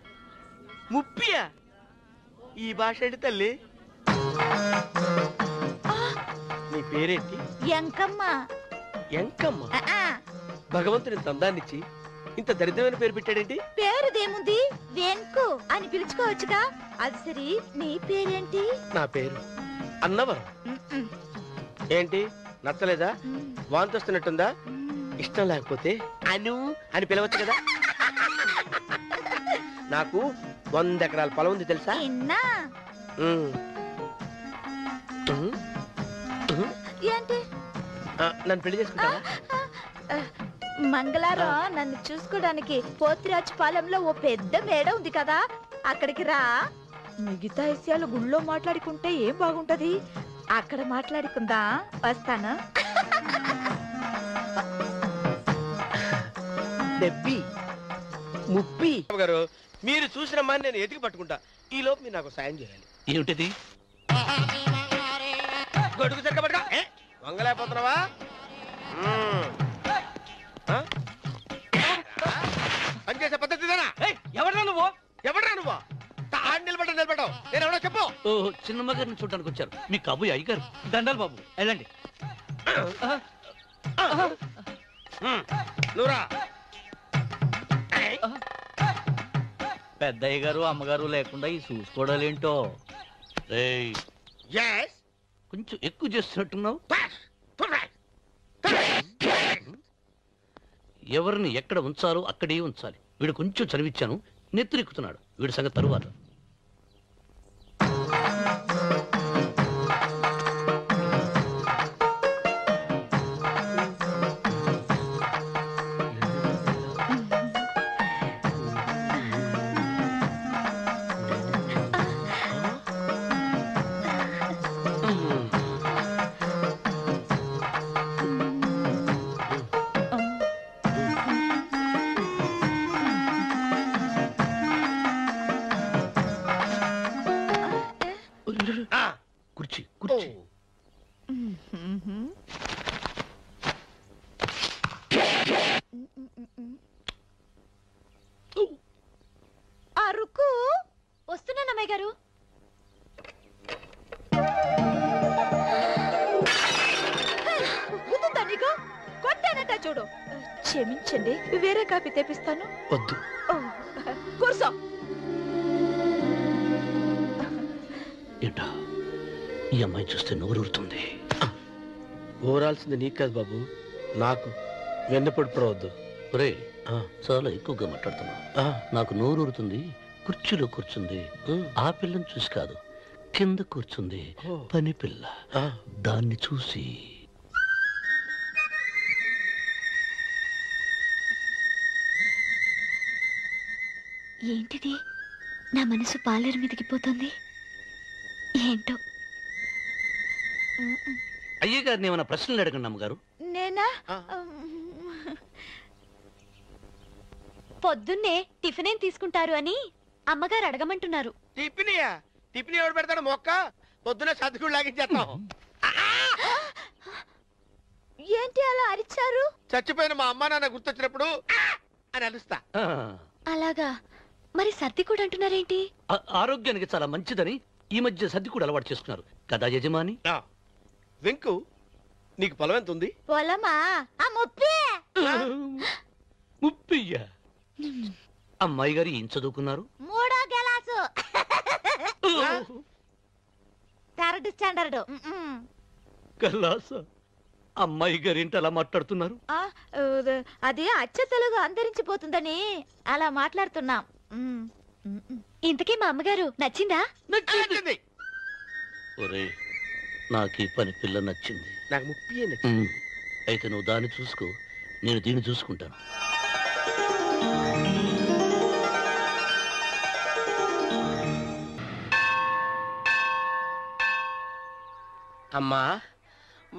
30? ఈ భాష ఏంటి తల్లి? నీ పేరేంటి? ఎంకమ్మ. ఎంకమ్మ? భగవంతుని తందాన్నిచ్చి ఇంత దరిద్రమైన పేరు పెట్టాడేంటి? పేరుదేముంది, వెంకు అని పిలుచుకోవచ్చుగా. అది సరి, నీ పేరేంటి? నా పేరు అన్నవరం. ఏంటి నచ్చలేదా? వాంతి వస్తున్నట్టుందా? ఇష్టం లేకపోతే అను అని పిలవచ్చు కదా. నాకు 100 ఎకరాల పొలం ఉంది తెలుసా? ఏంటి? నన్ను పెళ్లి చేసుకుంటావా? మంగళారం నన్ను చూసుకోవడానికి పోతిరాజుపాలెంలో ఓ పెద్ద మేడ ఉంది కదా, అక్కడికి రా. మిగతా విషయాలు గుళ్ళో మాట్లాడుకుంటే ఏం బాగుంటది, అక్కడ మాట్లాడుకుందా. వస్తాను. డెబ్బి 30 గారు, మీరు చూసిన మా నేను ఎతికి పట్టుకుంటా. ఈ లోపు మీరు నాకు సాయం చేయాలి. ఏమిటిది? గొడుగు సరిగ్గా పట్టుకో. వంగలేకపోతున్నావా? పనిచేసే పద్ధతిదేనా? ఎవరా నువ్వు? నిలబడ్డావు, నేను ఎవడో చెప్పు. ఓహో, చిన్నమ్మ గారిని చూడడానికి వచ్చారు, మీ కాబోయే అయ్యగారు. దండాలు బాబు, వెళ్ళండి. నువ్వురా. పెద్దయ్య గారు అమ్మగారు లేకుండా ఈ చూసుకోవడాలేంటో. కొంచెం ఎక్కువ చేస్తున్నట్టున్నావు. ఎవరిని ఎక్కడ ఉంచాలో అక్కడే ఉంచాలి. వీడు కొంచెం చదివిచ్చాను, నెత్తిరెక్కుతున్నాడు. వీడి సంగతి తరువాత. కుర్చీ కుర్చీ. అరుకు వస్తున్నాను అమ్మాయి గారు. గుద్దుందా నీకు? కొట్టానట చూడు. క్షమించండి, వేరే కాపీ తెప్పిస్తాను. వద్దు. ఓ, కూర్చో. ఏంటా ఈ అమ్మాయి చూస్తే నోరూరుతుంది. ఊరాల్సింది నీకు కాదు బాబు, నాకు. వెన్నపడి పడవద్దు. రే చాలా ఎక్కువగా మాట్లాడుతున్నా. నాకు నోరూరుతుంది. కుర్చీలో కూర్చుంది. ఆ పిల్లని చూసి కాదు, కింద కూర్చుంది పని పిల్ల. దాన్ని చూసి ఏంటిది? నా మనసు పాలేరు మీదకి పోతుంది. ఏంటో. అయ్య గారిని ఏమైనా ప్రశ్నలు అడగండి అమ్మగారు. నేనా? పొద్దున్నే టిఫిన్ ఏం తీసుకుంటారు అని అమ్మగారు అడగమంటున్నారు. టిఫినియా? టిఫిన్ ఎవడు పెడతాడు మొక్క? పొద్దున సర్దుకుడు లాగించేస్తాం. ఏంటి అలా అరిచారు? చచ్చిపోయిన మా అమ్మ నాన్న గుర్తొచ్చినప్పుడు అని అలుస్తా. అలాగా? మరి సర్ది కూడా అంటున్నారేంటి? ఆరోగ్యానికి చాలా మంచిదని ఈ మధ్య సర్ది కూడా అలవాటు చేసుకున్నారు కదా యజమాని. వెంకు, నీకు పొలం ఎంత ఉంది? పొలమా? ముప్పయ్య. అమ్మాయి గారు ఏం చదువుకున్నారు? 3వ క్లాసు, 3rd స్టాండర్డ్. కల్లాస. అమ్మాయి గారు ఏంటి అలా మాట్లాడుతున్నారు? అది అచ్చ తెలుగు అంతరించిపోతుందని అలా మాట్లాడుతున్నాం. ఇంతకీ మా అమ్మగారు నచ్చిందా? నచ్చింది. ఒరే, నాకు ఈ పని పిల్ల నచ్చింది. నాకు 30 నచ్చింది. అయితే నువ్వు దాన్ని చూసుకో, నేను దీన్ని చూసుకుంటాను. అమ్మా,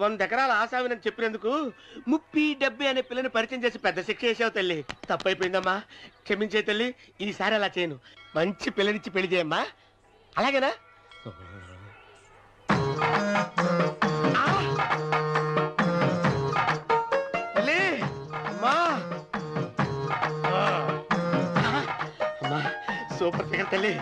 100 ఎకరాల ఆశావినని చెప్పినందుకు 30-70 అనే పిల్లని పరిచయం చేసి పెద్ద శిక్ష చేసావు తల్లి. తప్పైపోయిందమ్మా, క్షమించే తల్లి. ఈసారి అలా చేయను. మంచి పిల్లనిచ్చి పెళ్లి చేయమ్మా. అలాగేనా? తల్లి, అమ్మా. అమ్మా, సూపర్ ఫిగర్ తల్లి.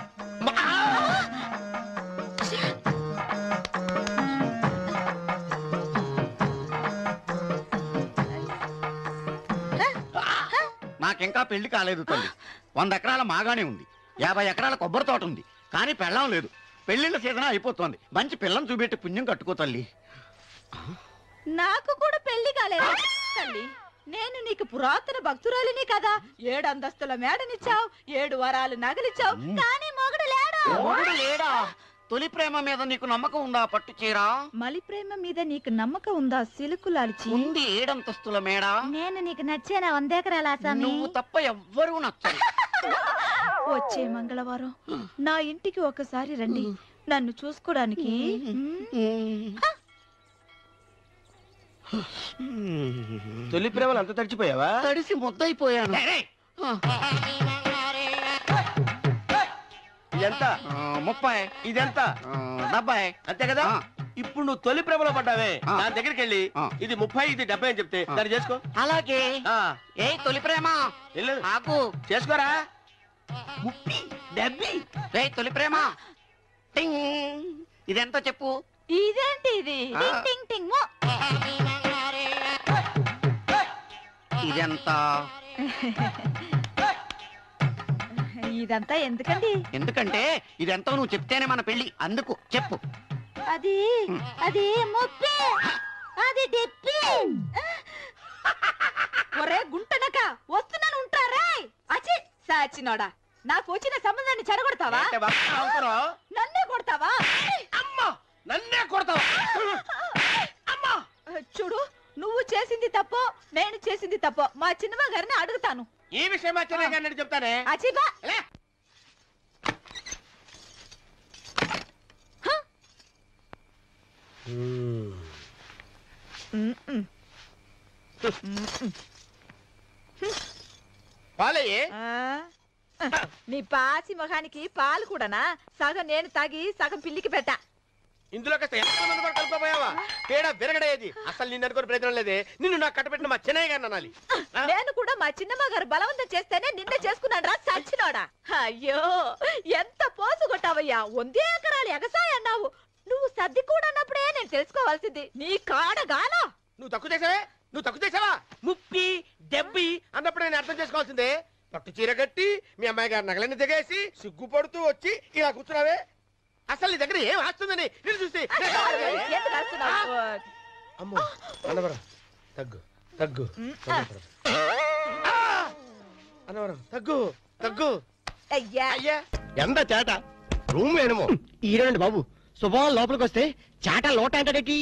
నాకింకా పెళ్లి కాలేదు తల్లి. 100 ఎకరాల మాగానే ఉంది, 50 ఎకరాల కొబ్బరి తోట ఉంది, కానీ పెళ్ళం లేదు. పెళ్లిళ్ళ సీజన్ అయిపోతుంది. మంచి పిల్లని చూపెట్టి పుణ్యం కట్టుకో తల్లి. నాకు కూడా పెళ్లి కాలేదు తల్లి. నేను నీకు పురాతన భక్తురాలిని కదా. 7 అంతస్తుల మేడనిచ్చావు, 7 వరాలు నగలిచ్చావు, కానీ మొగుడు లేడా? మొగుడు లేడా? తొలి ప్రేమ మీద నీకు నమ్మకం ఉందా? పట్టు చీరా. మలి ప్రేమ మీద నీకు నమ్మకం ఉందా? సిలుకులాల్చి ఉంది 7 అంతస్తుల మేడ. నేను నీకు నచ్చేనా? 100 ఎకరాల ఆసామి. నువ్వు తప్ప ఎవ్వరూ నచ్చరు. వచ్చే మంగళవారం నా ఇంటికి ఒకసారి రండి, నన్ను చూసుకోవడానికి. తొలి ప్రేమలు అంత తడిచిపోయావా? తడిసి ముద్దయిపోయాను. ఇదెంత? 30. ఇదెంత? 70. అంతే కదా? ఇప్పుడు నువ్వు తొలి ప్రేమలో పడ్డావే, దాని దగ్గరికి వెళ్ళి ఇది 30 ఇది 70 అని చెప్తే దాన్ని చేసుకో. అలాగే. ఏ తొలి ప్రేమ ఆకు చేసుకోరా. 30 70. ఏ తొలి ప్రేమ టింగ్. ఇదెంత చెప్పు? ఇదేంటి ఇది? టింగ్ టింగ్ టింగ్ మో. ఇదెంత? ఇదంతా ఎందుకండి? ఎందుకంటే ఇదెంతో నువ్వు చెప్తేనే మన పెళ్లి. అందుకు చెప్పు. అది 30. అది 70. ఒరే గుంటనక వస్తున్నాను ఉంటారా అచ్చి సాచినోడా నాకు వచ్చిన సంబంధాన్ని చెడగొడతావా నన్నే కొడతావా అమ్మా నన్నే కొడతావా అమ్మా చూడు నువ్వు చేసింది తప్పో నేను చేసింది తప్పో మా చిన్నమ్మ గారిని అడుగుతాను ఈ విషయం మా చిన్న గారిని చెప్తానే అచ్చిబా పాలయ్యే నీ పాసి మొహానికి పాలు కూడానా సగం నేను తాగి సగం పిల్లికి పెట్టా ఇందులో కాస్త ఎంతమంది కూడా కలుపుకోపోయావా తేడా విరగడేది అసలు నిన్ను అనుకుని ప్రయోజనం లేదే నిన్ను నాకు కట్టబెట్టిన మా చెన్నయ్య గారిని అనాలి నేను కూడా మా చిన్నమ్మ గారు బలవంతం చేస్తేనే నిన్నే చేసుకున్నాడు రా సచ్చినోడా అయ్యో ఎంత పోసు కొట్టావయ్యా 100 ఎకరాలు ఎగసాయ అన్నావు నువ్వు సర్ది కూడా అన్నప్పుడే నేను తెలుసుకోవాల్సింది నీ కాడగానా నువ్వు తక్కువ చేసావా ముప్పి దెబ్బి అన్నప్పుడు నేను అర్థం చేసుకోవాల్సిందే పట్టు చీర కట్టి మీ అమ్మాయి గారి నగలన్నీ దిగేసి సిగ్గుపడుతూ వచ్చి ఇలా కూర్చున్నావే అసలు నీ దగ్గర ఏం వస్తుందని నేను చూస్తే ఎందుకు అరుస్తున్నావు? అమ్మో అన్నవరం తగ్గు తగ్గు అన్నవరం తగ్గు తగ్గు అయ్యా అయ్యా ఎంత చేట రూమ్ ఏమో ఈరోనండి బాబు శుభం లోపలికి వస్తే చాట లోట అంటాడేటి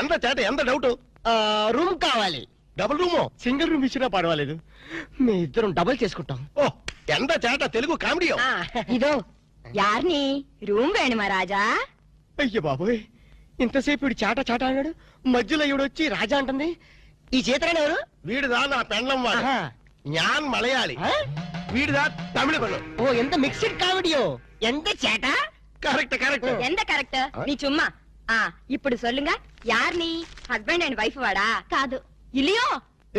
ఎంత చేట ఎంత డౌట్ రూమ్ కావాలి డబుల్ రూమో సింగిల్ రూమ్ ఇచ్చినా పర్వాలేదు మీ ఇద్దరం డబుల్ చేసుకుంటాం ఓ ఎంత చేట తెలుగు కామెడీ ఇదో యార్ని రూమ్ వేణుమా రాజా అయ్య బాబోయ్ ఇంతసేపు ఇడు చాట చాట అన్నాడు మధ్యలో ఇవిడు వచ్చి రాజా అంటుంది ఈ చేతరాని ఎవరు వీడిదా నా పెండ్లం వాడు జ్ఞాన్ మలయాళి వీడిదా తమిళ పెళ్ళం ఓ ఎంత మిక్స్డ్ కామెడియో ఎంత చేట కరెక్ట్ కరెక్ట్ ఎంత కరెక్ట్ నీ చుమ్మా ఇప్పుడు సొల్లుங்க యార్ని హస్బెండ్ అండ్ వైఫ్ వాడా కాదు ఇలియో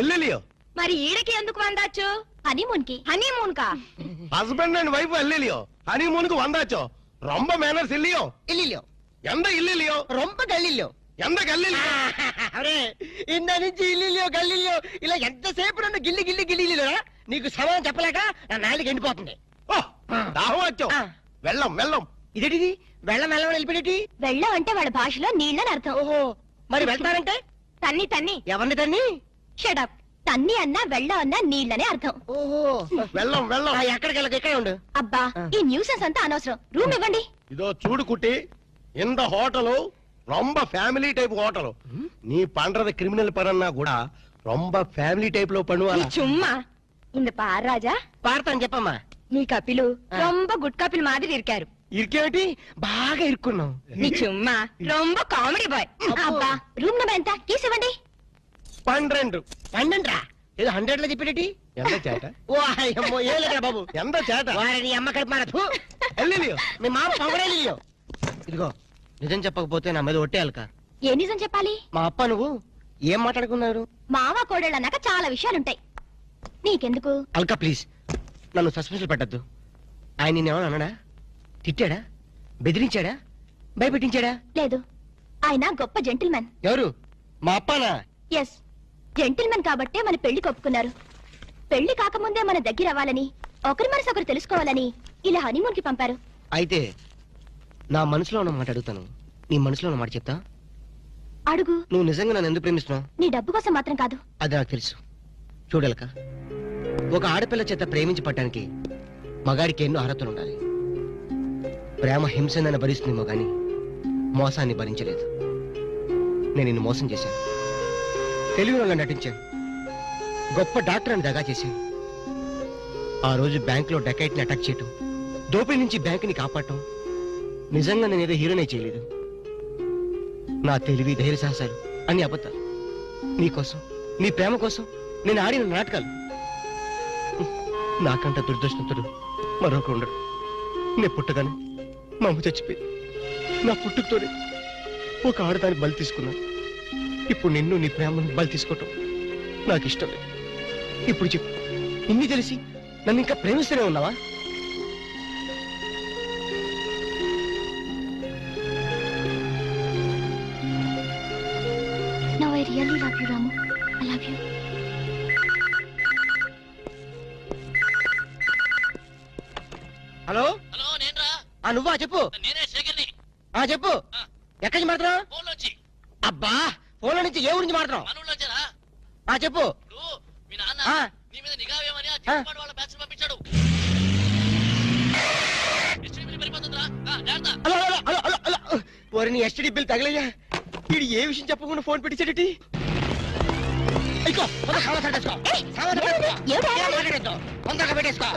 ఎల్లెలియో మరి ఈడకి ఎందుకు వందాచ్చు హనీమూన్ కా హస్బెండ్ అండ్ వైఫ్ ఎల్లెలియో హనీమూన్ కు వందాచో రొంబ మేనర్స్ ఇల్లియో ఇల్లిలో ఎంత ఇల్లియో రొంప గల్లిలో ఎంత గల్లిలో అరే ఇంద నుంచి ఇల్లిలో గల్లిలో ఇలా ఎంతసేపు నన్ను గిల్లి గిల్లి గిల్లిలో నీకు సమాధానం చెప్పలేక నా నాలుగు ఎండిపోతుంది దాహం వచ్చో వెళ్ళం వెళ్ళం ఇదేటిది వెళ్ళం వెళ్ళం వెళ్ళిపోయేటి వెళ్ళం అంటే వాళ్ళ భాషలో నీళ్ళని అర్థం ఓహో మరి వెళ్తారంటే తన్ని తన్ని ఎవరిని తన్ని షడప్ తన్ని అన్నా వెళ్ళం అన్నా నీళ్ళనే అర్థం ఓహో వెళ్ళం వెళ్ళం ఎక్కడికి వెళ్ళక ఇక్కడే ఉండు అబ్బా ఈ న్యూసెన్స్ అంతా అనవసరం రూమ్ ఇవ్వండి ఇదో చూడు కుట్టి இந்த ஹோட்டலு ரொம்ப ஃபேமிலி டைப் ஹோட்டலு நீ பண்றது கிரிமினல் பரன்னா கூட ரொம்ப ஃபேமிலி டைப்ல பண்ணுவாங்க சும்மா இந்த பார் ராஜா పాడతాను చెప్పమ్మా నీ కపిలు ரொம்ப గుడ్ కపిల్ మాదిరి ఇరికారు ఇరికేమిటి బాగా ఇరుక్కున్నాం నీ చుమ్మా ரொம்ப కామెడీ బాయ్ అబ్బా రూమ్ నెంబర్ ఎంత కీస్ ఇవ్వండి 12 పండంట్రా ఏదో 100 లో చెప్పేటి ఎంత చేట ఓ అయ్యమ్మో ఏ లేదా బాబు ఎంత చేట వారి అమ్మ కడుపు మారదు ఎల్లిలియో మీ మామ పొగడేలియో ఇదిగో నిజం చెప్పకపోతే నా మీద ఒట్టేయాలక ఏ నిజం చెప్పాలి మా అప్ప నువ్వు ఏం మాట్లాడుకున్నారు మావ కోడళ్ళు అన్నాక చాలా విషయాలుంటాయి నీకెందుకు అల్కా ప్లీజ్ నన్ను సస్పెన్షన్ పెట్టద్దు ఆయన నిన్నేమన్నా అన్నాడా తిట్టాడా బెదిరించాడా భయపెట్టించాడా లేదు ఆయన గొప్ప జెంటిల్మెన్ ఎవరు మా అప్పనా ఎస్ జెంటిల్మెన్ కాబట్టే మన పెళ్లి కొప్పుకున్నారు పెళ్లి కాకముందే మన దగ్గర అవ్వాలని ఒకరి మనసు ఒకరు తెలుసుకోవాలని ఇలా హనీమూన్ కి పంపారు అయితే నా మనసులో ఉన్న మాట అడుగుతాను నీ మనసులో ఉన్న మాట చెప్తా అడుగు నువ్వు నిజంగా నన్ను ఎందుకు ప్రేమిస్తున్నావు నీ డబ్బు కోసం మాత్రం కాదు అది నాకు తెలుసు చూడలక ఒక ఆడపిల్ల చేత ప్రేమించి పట్టడానికి మగాడికి ఎన్నో అర్హతలు ఉండాలి ప్రేమ హింసనని భరిస్తుందేమో గాని మోసాన్ని భరించలేదు నేను నిన్ను మోసం చేశాను తెలివిలో నటించాను గొప్ప డాక్టర్ అని దగా చేశాను ఆ రోజు బ్యాంకులో డకైట్ని అటాక్ చేయటం దోపిడీ నుంచి బ్యాంకుని కాపాడటం నిజంగా నేను ఏదో హీరోనే చేయలేదు నా తెలివి ధైర్య సాహసాలు అన్ని అబద్ధాలు నీకోసం నీ ప్రేమ కోసం నేను ఆడిన నాటకాలు నాకంట దురదృష్టంతుడు మరొక ఉండడు నేను పుట్టగానే మా అమ్మ చచ్చిపోయింది నా పుట్టుకతోనే ఒక ఆడదానికి బలి తీసుకున్నా ఇప్పుడు నిన్ను నీ ప్రేమను బలి తీసుకోవటం నాకు ఇష్టం లేదు ఇప్పుడు చెప్పు ఇన్ని తెలిసి నన్ను ఇంకా ప్రేమిస్తూనే ఉన్నావా now I really love you Ramu I love you hello hello నేనరా నువ్వా చెప్పు నేనే శేఖర్ని చెప్పు ఎక్కడి నుంచి మాట్లాడుతున్నావు ఫోన్లోంచి అబ్బా ఫోన్లో నుంచి ఏ ఊరించి మాట్లాడుతున్నావు మనూళ్ళొచ్చారా చెప్పు. మీ నాన్న నీ మీద నిఘా వేయమని ఆ చిన్నపాటి వాళ్ళ బ్యాచ్ పంపించాడు. నీ ఎస్టీడీ బిల్ తగలయ్యా. వీడు ఏ విషయం చెప్పకుండా ఫోన్ పెట్టించాడటి. తొందరగా పెట్టేసుకో.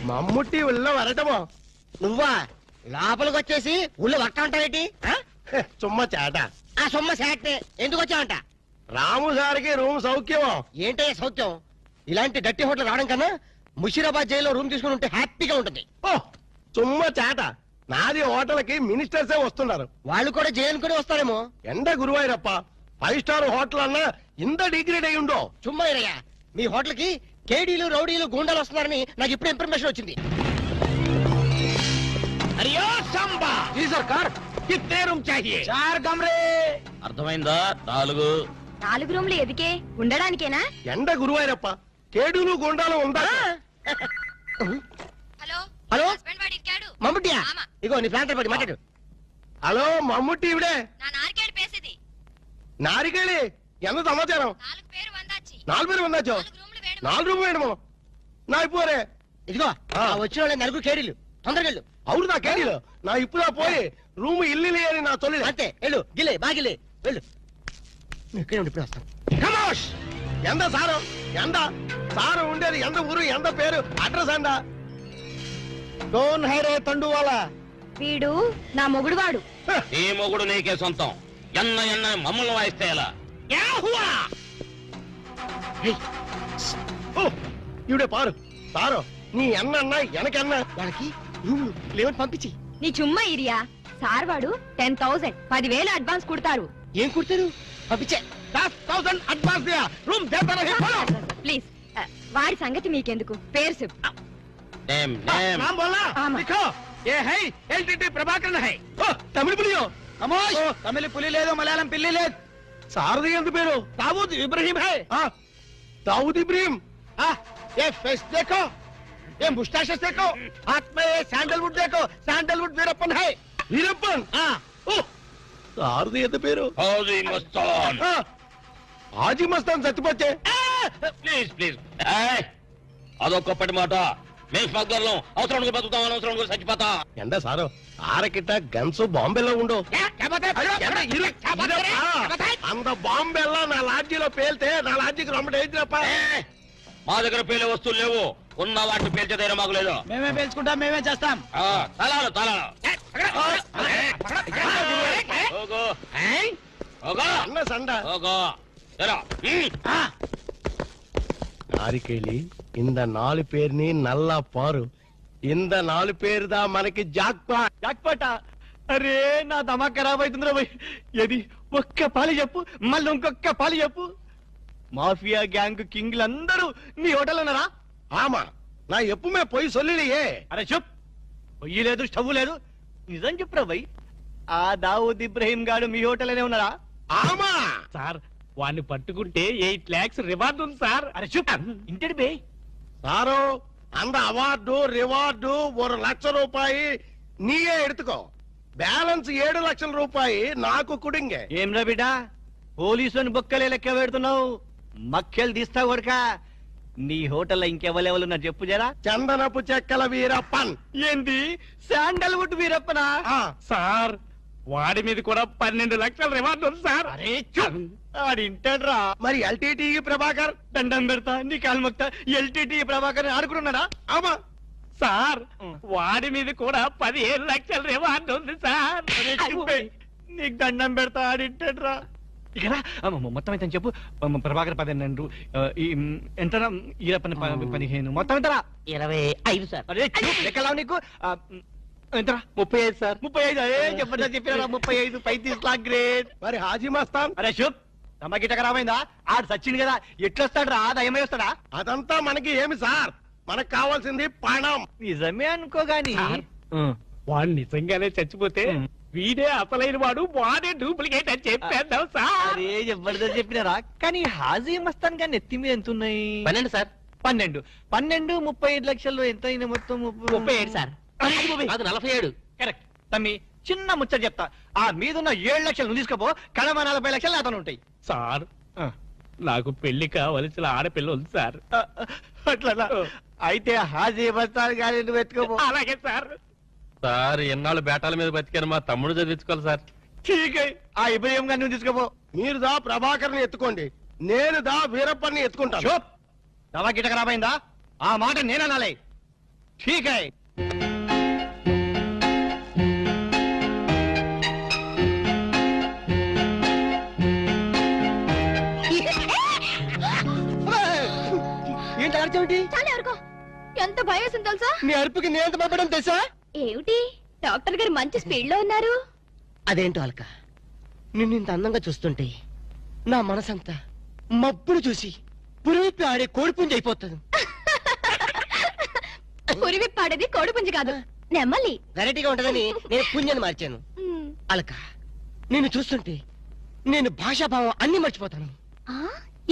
మమ్ముట్టి ఉళ్ళ వరటమో నువ్వా లోపలికి వచ్చేసి ఊళ్ళో వక్క ఉంటావేటి? చుమ్మ చేట. ఆ సొమ్మ శాటే ఎందుకు వచ్చావంట? రాము సార్కి రూమ్ సౌఖ్యమో? ఏంటయ్యా సౌఖ్యం? ఇలాంటి డట్టి హోటల్ రావడం కన్నా ముషీరాబాద్ జైల్లో రూమ్ తీసుకుని ఉంటే హ్యాపీగా ఉంటుంది. ఓ చుమ్మ చేట. నాది హోటల్కి మినిస్టర్సే వస్తున్నారు. వాళ్ళు కూడా జైలుకుని వస్తారేమో. ఎండ గురువాయూరప్ప 5 స్టార్ హోటల్ అన్నా ఇంత డిగ్రేడ్ అయి ఉండో. చుమ్మయ్యా, మీ హోటల్ కి కేడీలు రౌడీలు గూండాలు వస్తున్నారని నాకు ఇప్పుడు ఇన్ఫర్మేషన్ వచ్చింది. అయ్యో సంబా జీ సర్కార్, కిత్నే రూమ్ చాహియే? 4 కమరే. అర్థమైందా? 4. 4 రూమ్లు ఎదికే ఉండడానికేనా? ఎండ గురువాయూరప్ప, కేడులు గుండాలు ఉందా? హలో హలో హస్బెండ్ వాడి ఇరికాడు. మమ్ముట్టియా? ఆమా. ఇగో నీ ప్లాంటర్ పడి మాట్లాడు. హలో మమ్ముట్టి ఇవిడే నా నారికేడు పేసేది. నారికేళి ఎంత సమాచారం? 4 పేరు వందాచి. 4 పేరు ఉందాచో? 4 రూమ్లు వేడు. 4 రూమ్ వేయడమో నా ఇప్పుడే. ఇదిగో వచ్చిన వాళ్ళ నలుగురు కేడీలు, తొందరగా వెళ్ళు. అవును నా కేడీలో నా ఇప్పుడా పోయి రూమ్ ఇల్లు అని నా తొలి. అంతే వెళ్ళు, గిలే బాగిలే వెళ్ళు. ఇక్కడే ఉండి ఇప్పుడు వస్తాను. ఖమోష్! ఎంత సారు ఎంత సారు ఉండేది ఎంత ఊరు ఎంత పేరు అడ్రస్ అంట? డోన్ హైరే తండువాలా. వీడు నా మొగుడు వాడు. ఈ మొగుడు నీకే సొంతం. ఎన్న మమ్మల్ని వాయిస్తే ఎలా? ఇవిడే పారు సారు నీ ఎన్న ఎనకన్నా వాళ్ళకి రూమ్ లేవని పంపించి. నీ చుమ్మా ఇరియా. సార్ వాడు 10,000 10,000 అడ్వాన్స్ కుడతారు. ఏం కుడతారు? పంపించే. 10,000 అడ్వాన్స్ దియా రూమ్ దేతా నహీ బోలో. ప్లీజ్ వాడి సంగతి మీకెందుకు, పేరు చెప్పు. नाम बोलना आमा। लिखो ये है एलटीटी प्रभाकरन है तमिल पुलियो అమోష్ తమిళ పులి లేదు, మలయాళం పిల్లి లేదు. सारदी ఎంత పేరు? दाऊद इब्राहिम है। दाऊद इब्राहिम। ये फेस देखो, ये मुस्टैचेस देखो, हाथ में ये सैंडलवुड देखो, सैंडलवुड वीरप्पन है। वीरप्पन? सारदी ఎంత పేరు? హౌజీ మస్తాన్. హాజీ మస్తాన్ చచ్చిపోతే. Please please. అదొక్కప్పటి మాట. మేము స్మగ్లర్లం. అవసరానికి బతుకుతాం, అనవసరం చచ్చిపోతా. ఎండ సారు ఆరకిట్ట గన్స్ బాంబేలో ఉండు. అంత బాంబేలా నా లాడ్జీలో పేల్తే నా లాడ్జీకి రొమ్మటి అయితేనప్ప. మా దగ్గర పేలే వస్తువులు లేవు. ఉన్న వాటిని పేల్చే ధైర్యం మాకు లేదు. మేమే పేల్చుకుంటాం, మేమే చేస్తాం. తలాలు తలాలు అన్న సండ నారికేళి இந்த 4 பேர்ని నల్ల పారు ఇంద 4 పేరుదా మనకి జాక్పాట. అరే నా దమా ఖరాబ్ అవుతుందిరా భయ్. ఏది ఒక్క పాలి చెప్పు, మళ్ళీ ఇంకొక్క పాలి చెప్పు. మాఫియా గ్యాంగ్ కింగ్లందరూ నీ హోటల్ ఉన్నారా? ఆమా నా ఎప్పుమే పోయి సొల్లియే. అరే చెప్, పొయ్యి లేదు స్టవ్ లేదు, నిజం చెప్పురా భయ్. ఆ దావూద్ ఇబ్రహీం గాడు మీ హోటల్ అనే ఉన్నారా? ఆమా సార్ వాడిని పట్టుకుంటే 8 lakhs రివార్డ్ ఉంది సార్. అరే చెప్ ఇంటి బే సారు அந்த అవార్డు రివార్డు 1 లక్ష రూపాయి నీయే ఎడుతుకో. బ్యాలెన్స్ 7 లక్షల రూపాయి నాకు కుడింగే. ఏం రా బిడ్డ పోలీసుని బొక్కలే లెక్క పెడుతున్నావు? మక్కెలు తీస్తావు కొడుక. నీ హోటల్లో ఇంకెవరెవరు ఉన్నారు చెప్పు జరా. చందనపు చెక్కల వీరప్పన్. ఏంది శాండల్వుడ్ వీరప్పనా? సార్ వాడి మీద కూడా 12 లక్షల రివార్డు ఉంది సార్. అరే ఆడింటాడ్రా. మరి ఎల్టీటీ ప్రభాకర్ దండం పెడతా నీ కాలు మొక్తా. ఎల్టీటీ ప్రభాకర్ ఆడుకున్నాడా? ఆమా సార్ వాడి మీద కూడా 15 లక్షల రివార్డు ఉంది సార్. నీకు దండం పెడతా ఆడింటాడ్రా. ఇక్కడ మొత్తం అయితే చెప్పు. ప్రభాకర్ 12 ఎంతరా? ఈరప్పని 15 మొత్తం ఎంతరా? 25 సార్. అరే లెక్కలావు నీకు ఎంతరా? 35 సార్. 35 చెప్పండి చెప్పినా 35 35 లాక్ గ్రేట్. మరి హాజీ మస్తాన్? అరే శుభ్ తమకి రామైందా? ఆడు సచ్చింది కదా, ఎట్లొస్తాడు రా? దయమై వస్తాడా? అదంతా మనకి ఏమి సార్, మనకు కావాల్సింది పణం. నిజమే అనుకోగాని వాడు నిజంగానే చచ్చిపోతే వీడే అసలైన వాడు, వాడే డూప్లికేట్ అని చెప్పేద్దాం సార్. అరే జబర్దస్త్ చెప్పినారా, కానీ హాజీ మస్తాన్ గాని ఎత్తి మీద ఎంత ఉన్నాయి? 12 సార్. 12 35 లక్షల్లో ఎంత అయినా మొత్తం 37 సార్. అది 47. కరెక్ట్. తమ్మి చిన్న ముచ్చట చెప్తా, ఆ మీదున్న 7 లక్షలు నువ్వు తీసుకోపో, కడమ 40 లక్షలు నాతో ఉంటాయి. సార్ నాకు పెళ్లి కావలసిన ఆడపిల్ల ఉంది సార్. అట్లా అయితే హాజీ మస్తాన్ గాని నువ్వు ఎత్తుకోపో. అలాగే సార్. సార్ ఎన్నాళ్ళు బేటాల మీద బతికాను, మా తమ్ముడు చదివించుకోవాలి సార్. ఠీకే, ఆ ఇబ్రహీం గారిని నువ్వు తీసుకోపో. మీరు దా ప్రభాకర్ని ఎత్తుకోండి, నేను దా వీరప్పని ఎత్తుకుంటాను. చూప్, దవా గిట ఖరాబైందా? ఆ మాట నేననాలే. ఠీకే. ఏంటి అర్జుంటి? చాలా ఎవరికో ఎంత భయం వేసింది తెలుసా? నీ అరుపుకి నేను ఎంత భయపడడం తెలుసా? ఏమిటి డాక్టర్ గారు మంచి స్పీడ్ లో ఉన్నారు? అదేంటో అలక, నిన్ను ఇంత అందంగా చూస్తుంటే నా మనసంతా మబ్బులు చూసి పురివిప్పి ఆడే కోడిపుంజి అయిపోతుంది. పురివిప్పాడేది కోడిపుంజి కాదు, నెమ్మలి. వెరైటీగా ఉంటదని నేను పుంజని మార్చాను. అలక, నిన్ను చూస్తుంటే నేను భాషాభావం అన్ని మర్చిపోతాను. ఆ,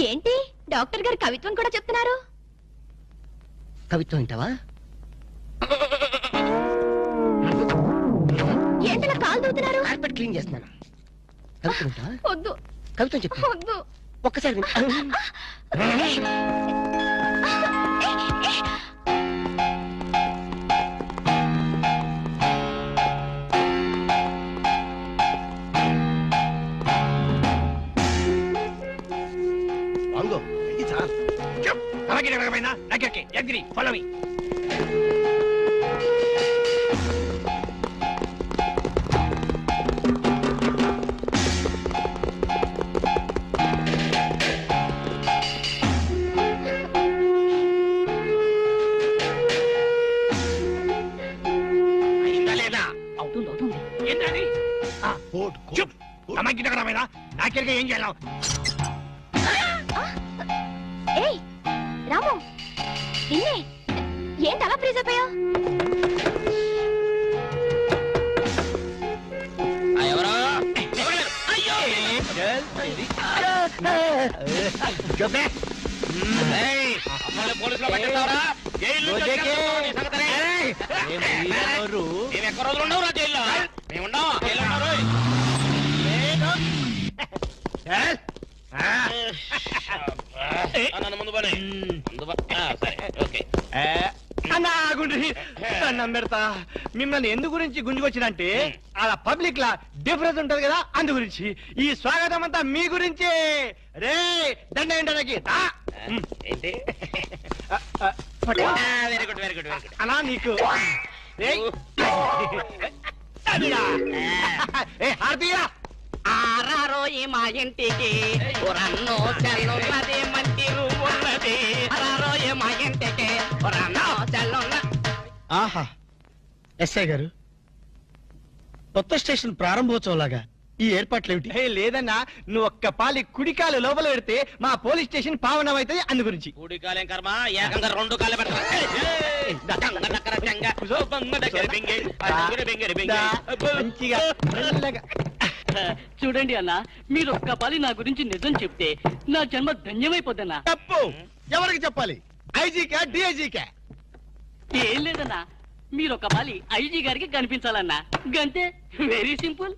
ఏంటి డాక్టర్ గారు కవిత్వం కూడా చెప్తున్నారు? కవిత్వం వింటావా? ఏంటలా కాలు దూతున్నారు? కార్పెట్ క్లీన్ చేస్తున్నాను. కవిత్వం వింటావా? వద్దు. కవిత్వం చెప్పు. వద్దు. ఒక్కసారి విను. వాంగో ఇది సార్. నాకెరగా ఏం చేయాలి? ఏయ్ రాము, నిన్నే. ఏంటి అలా ఫ్రీజ్ అయిపోయావు? పోలీసులో పట్టిస్తావరా? జైలు ఎక్కడ రోజులు ఉండవు రా జైల్లో? మేముండవు నన్ను ముందు పని దండం పెడతా. మిమ్మల్ని ఎందు గురించి గుంజుకొచ్చినంటే అలా పబ్లిక్ లా డిఫరెన్స్ ఉంటది కదా, అందు గురించి. ఈ స్వాగతం అంతా మీ గురించి. రే దండ ఏంటనకి ఏంటి? Very good very good. అలా నీకు హారతీయా ఆరారోయి మా ఇంటికి రన్నో చెల్లున్నది మంచి ఉన్నది. ఆరారోయి మా ఇంటికి రన్నో చెల్లున్న. ఆహా, ఎస్ఐ గారు, కొత్త స్టేషన్ ప్రారంభోత్సవం లాగా ఈ ఏర్పాట్లు ఏమిటి? లేదన్నా, నువ్వు ఒక్క పాలి కుడికాలు లోపల పెడితే మా పోలీస్ స్టేషన్ పావనం అవుతుంది, అందు గురించి. కుడికాలేం కర్మ, ఏకంగా 2 కాళ్ళు మంచిగా మెల్లగా. చూడండి అన్న, మీరు ఒక్క పాలి నా గురించి నిజం చెప్తే నా జన్మ ధన్యమైపోద్దన్నా. తప్పు. ఎవరికి చెప్పాలి? ఐజీకా డిఐజీకా? ఏం లేదన్నా, మీరు ఒక పాలి ఐజీ గారికి కనిపించాలన్నా, గంతే. Very simple.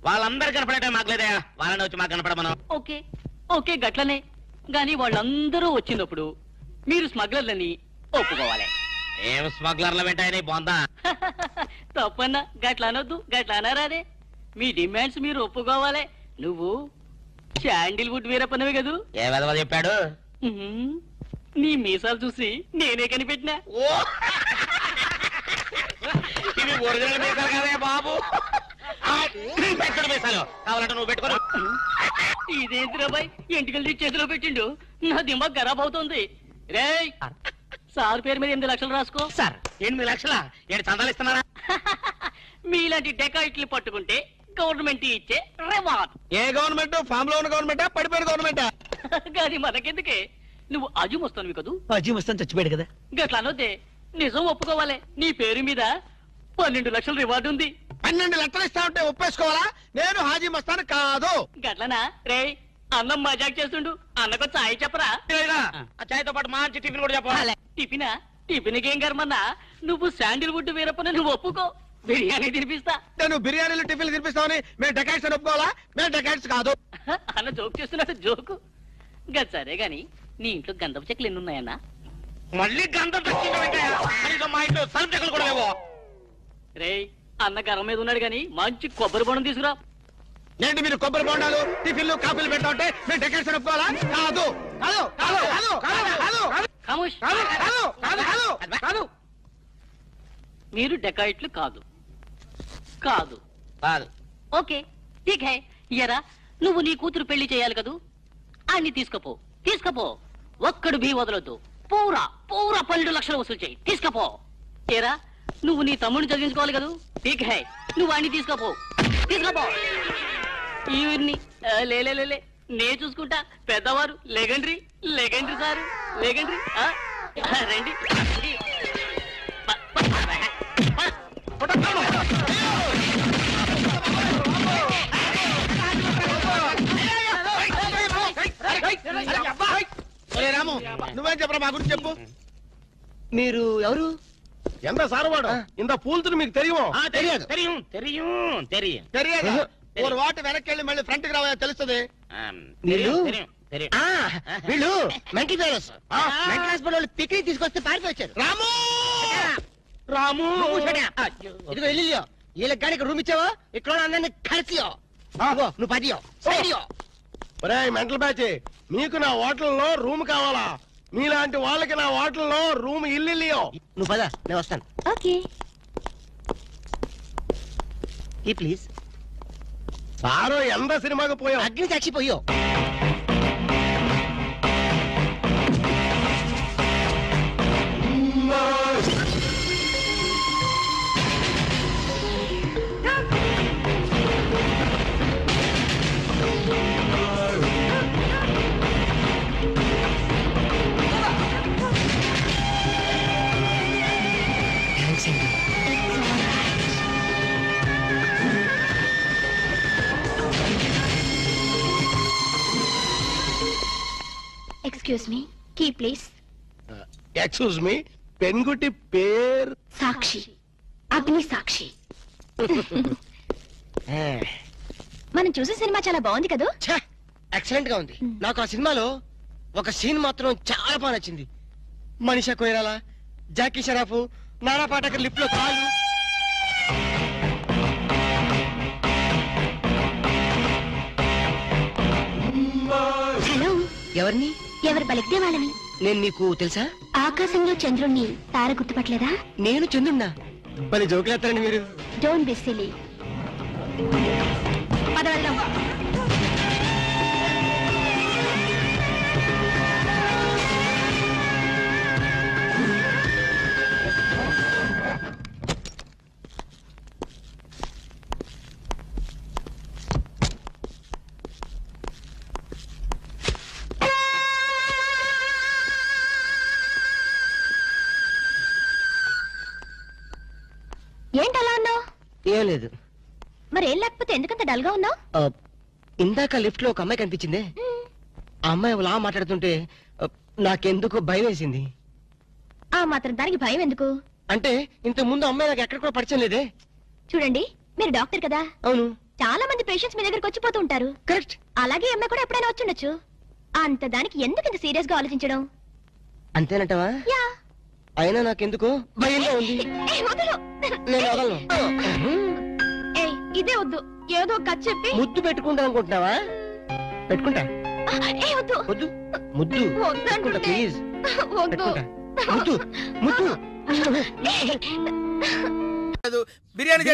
వాళ్ళందరూ కనపడటం మాకు లేదా? వాళ్ళని వచ్చి మాకు కనపడమను. ఓకే ఓకే, గట్లనే. గాని వాళ్ళందరూ వచ్చినప్పుడు మీరు స్మగ్లర్లని ఒప్పుకోవాలి. ఏం స్మగ్లర్ల వెంటాయని బాగుందా? తప్పన్నా, గట్ల అనొద్దు, గట్ల అనరాదే. మీ డిమాండ్స్ మీరు ఒప్పుకోవాలి. నువ్వు శాండిల్వుడ్ వీరప్పనవి కదూ? ఏ విధవ చెప్పాడు? నీ మీసాలు చూసి నేనే కనిపెట్టినా. ఇవి ఒరిజినల్ మీసాలు కదే బాబు. పెట్టడు మీసాలు కావాలంటే నువ్వు పెట్టుకో. ఇదేంటిరాబాయ్, ఎంటికలు చేతిలో పెట్టిండు. నా దిమాగ్ ఖరాబ్ అవుతుంది. రేయ్, సార్ పేరు మీద 8 లక్షలు రాసుకో. సార్ 8 లక్షలా? ఏంటి చందాలు ఇస్తున్నారా? మీలాంటి డెకాయిట్లు పట్టుకుంటే గవర్నమెంట్ ఇచ్చే రివార్డ్. ఏ గవర్నమెంట్? ఫామ్ లో ఉన్న గవర్నమెంటా, పడిపోయిన గవర్నమెంటా? కానీ మనకెందుకే, నువ్వు అజీమ్ వస్తాను కదూ? అజీమ్ వస్తాను, చచ్చిపోయాడు కదా. గట్లా అనొద్దే, నిజం ఒప్పుకోవాలి. నీ పేరు మీద 12 లక్షల రివార్డు ఉంది. 12 లక్షలు ఇస్తా ఉంటే ఒప్పేసుకోవాలా? నేను హాజీ మస్తాను కాదు. గట్లనా రే? అన్నం మజాక్ చేస్తుండు. అన్నకు చాయ్ చెప్పరా? చాయ్తో పాటు మంచి టిఫిన్ కూడా చెప్పాలి. టిఫినా? టిఫిన్కి ఏం కర్మన్నా? నువ్వు శాండిల్వుడ్ వీరప్పని నువ్వు ఒప్పుకో, బిర్యానీ తినిపిస్తా. నేను బిర్యానీలు టిఫిన్లు తినిపిస్తామని మేము డెకాట్స్ అని ఒప్పుకోవాలా? మేము డెకాట్స్ కాదు. అన్న జోక్ చేస్తున్నాడు. జోకు గది సరే గాని నీ ఇంట్లో గంధపు చెక్కలు ఎన్ని ఉన్నాయన్నా? మళ్ళీ గంధం మా ఇంట్లో సరుకు చెక్కలు కూడా లేవో. రే అన్న గర్వం మీద ఉన్నాడు గాని మంచి కొబ్బరి బొండం తీసుకురా. ఏంటి మీరు కొబ్బరి బొండాలు టిఫిన్లు కాఫీలు పెట్టా ఉంటే మేము డెకాట్స్ అని ఒప్పుకోవాలా? కాదు కాదు కాదు కాదు కాదు ఖమోష్. కాదు. మీరు డెకాయిట్లు కాదు. కాదు కాదు. ఓకే ఠీక్ హై. ఇయరా నువ్వు నీ కూతురు పెళ్లి చేయాలి కదూ, అన్ని తీసుకపో. తీసుకపో, ఒక్కడు బీ వదలొద్దు. పూరా పూరా 12 లక్షలు వసూలు చేయి. తీసుకపో. ఏరా నువ్వు నీ తమ్ముడిని చదివించుకోవాలి కదూ, ఠీక్ హై. నువ్వు అన్ని తీసుకపో. తీసుకపో. ఈవిడ్ని లే నే చూసుకుంటా. పెద్దవారు లెగండ్రీ లెగండ్రీ సారు లెగండ్రీ. రండి. రాము నువ్వేం చెప్పరా మా గురించి చెప్పు. మీరు ఎవరు? ఎంత సారవాడు ఇంత పూల్తులు మీకు తెలియమో? తెలియదు. తెలియదు. ఒక వాటి వెనక్కి వెళ్ళి మళ్ళీ ఫ్రంట్ కి రావా తెలుస్తుంది. వీళ్ళు మెంటల్ ఫెలోస్. మెంటల్ హాస్పిటల్ వాళ్ళు పిక్నిక్ తీసుకొస్తే పారిపోయారు. రాము రాము ఇదిగో వెళ్ళియో వీళ్ళకి కానీ ఇక్కడ రూమ్ ఇచ్చావో ఇక్కడ అందరినీ కలిసియో. నువ్వు పదియో సైడియో. మెంటల్ బ్యాచ్ మీకు నా హోటల్లో రూమ్ కావాలా? మీలాంటి వాళ్ళకి నా హోటల్లో రూమ్ ఇల్లియో. నువ్వు పద, నేను వస్తాను. ఓకే ఈ ప్లీజ్. సారో ఎంత సినిమాకి పోయావు? అగ్ని సాక్షి పోయో. Excuse me, key please. Excuse me, పెన్గుటి పేరు సాక్షి, అగ్ని సాక్షి. మనం చూసే సినిమా చాలా బాగుంది కదా? ఎక్సలెంట్ గా ఉంది. నాకు ఆ సినిమాలో ఒక సీన్ మాత్రం చాలా బాగా నచ్చింది. మనీషా కొయిరాలా, జాకీ షరాఫ్, నానా పాటకర్ లిప్ లో కాళ్ళు. హలో, ఎవరిని? ఎవరు పలికితే వాళ్ళని. నేను నీకు తెలుసా? ఆకాశంలో చంద్రుణ్ణి తార గుర్తుపట్టలేదా? నేను చంద్రున్నా. పని జోకులేస్తారండి మీరు. Don't be silly. పద వెళ్దాం. ఏంటలా ఉన్నావు? ఏం లేదు. మరేం లేకపోతే ఎందుకంత డల్ గా ఉన్నావు? ఇందాక లిఫ్ట్ లో ఒక అమ్మాయి కనిపించింది. ఆ అమ్మాయి అలా మాట్లాడుతుంటే నాకెందుకు భయం వేసింది. ఆ మాత్రం దానికి భయం ఎందుకు? అంటే ఇంతకు ముందు అమ్మాయి నాకు ఎక్కడ కూడా పరిచయం లేదే. చూడండి, మీరు డాక్టర్ కదా. అవును. చాలా మంది పేషెంట్స్ మీ దగ్గరకు వచ్చిపోతూ ఉంటారు. కరెక్ట్. అలాగే ఈ అమ్మాయి కూడా ఎప్పుడైనా వచ్చుండొచ్చు. అంత దానికి ఎందుకు ఇంత సీరియస్ గా ఆలోచించడం? అంతేనంటవా? యా. అయినా నాకెందుకు భయంగా ఉంది. వదలు. నేను వదలను. ఇదే వద్దు, ఏదో కథ చెప్పి ముద్దు పెట్టుకుంటా అనుకుంటున్నావా? పెట్టుకుంటా. వద్దు వద్దు. ముద్దు పెట్టుకుంటా ప్లీజ్. వద్దు. ముద్దు ముద్దు. బిర్యానీ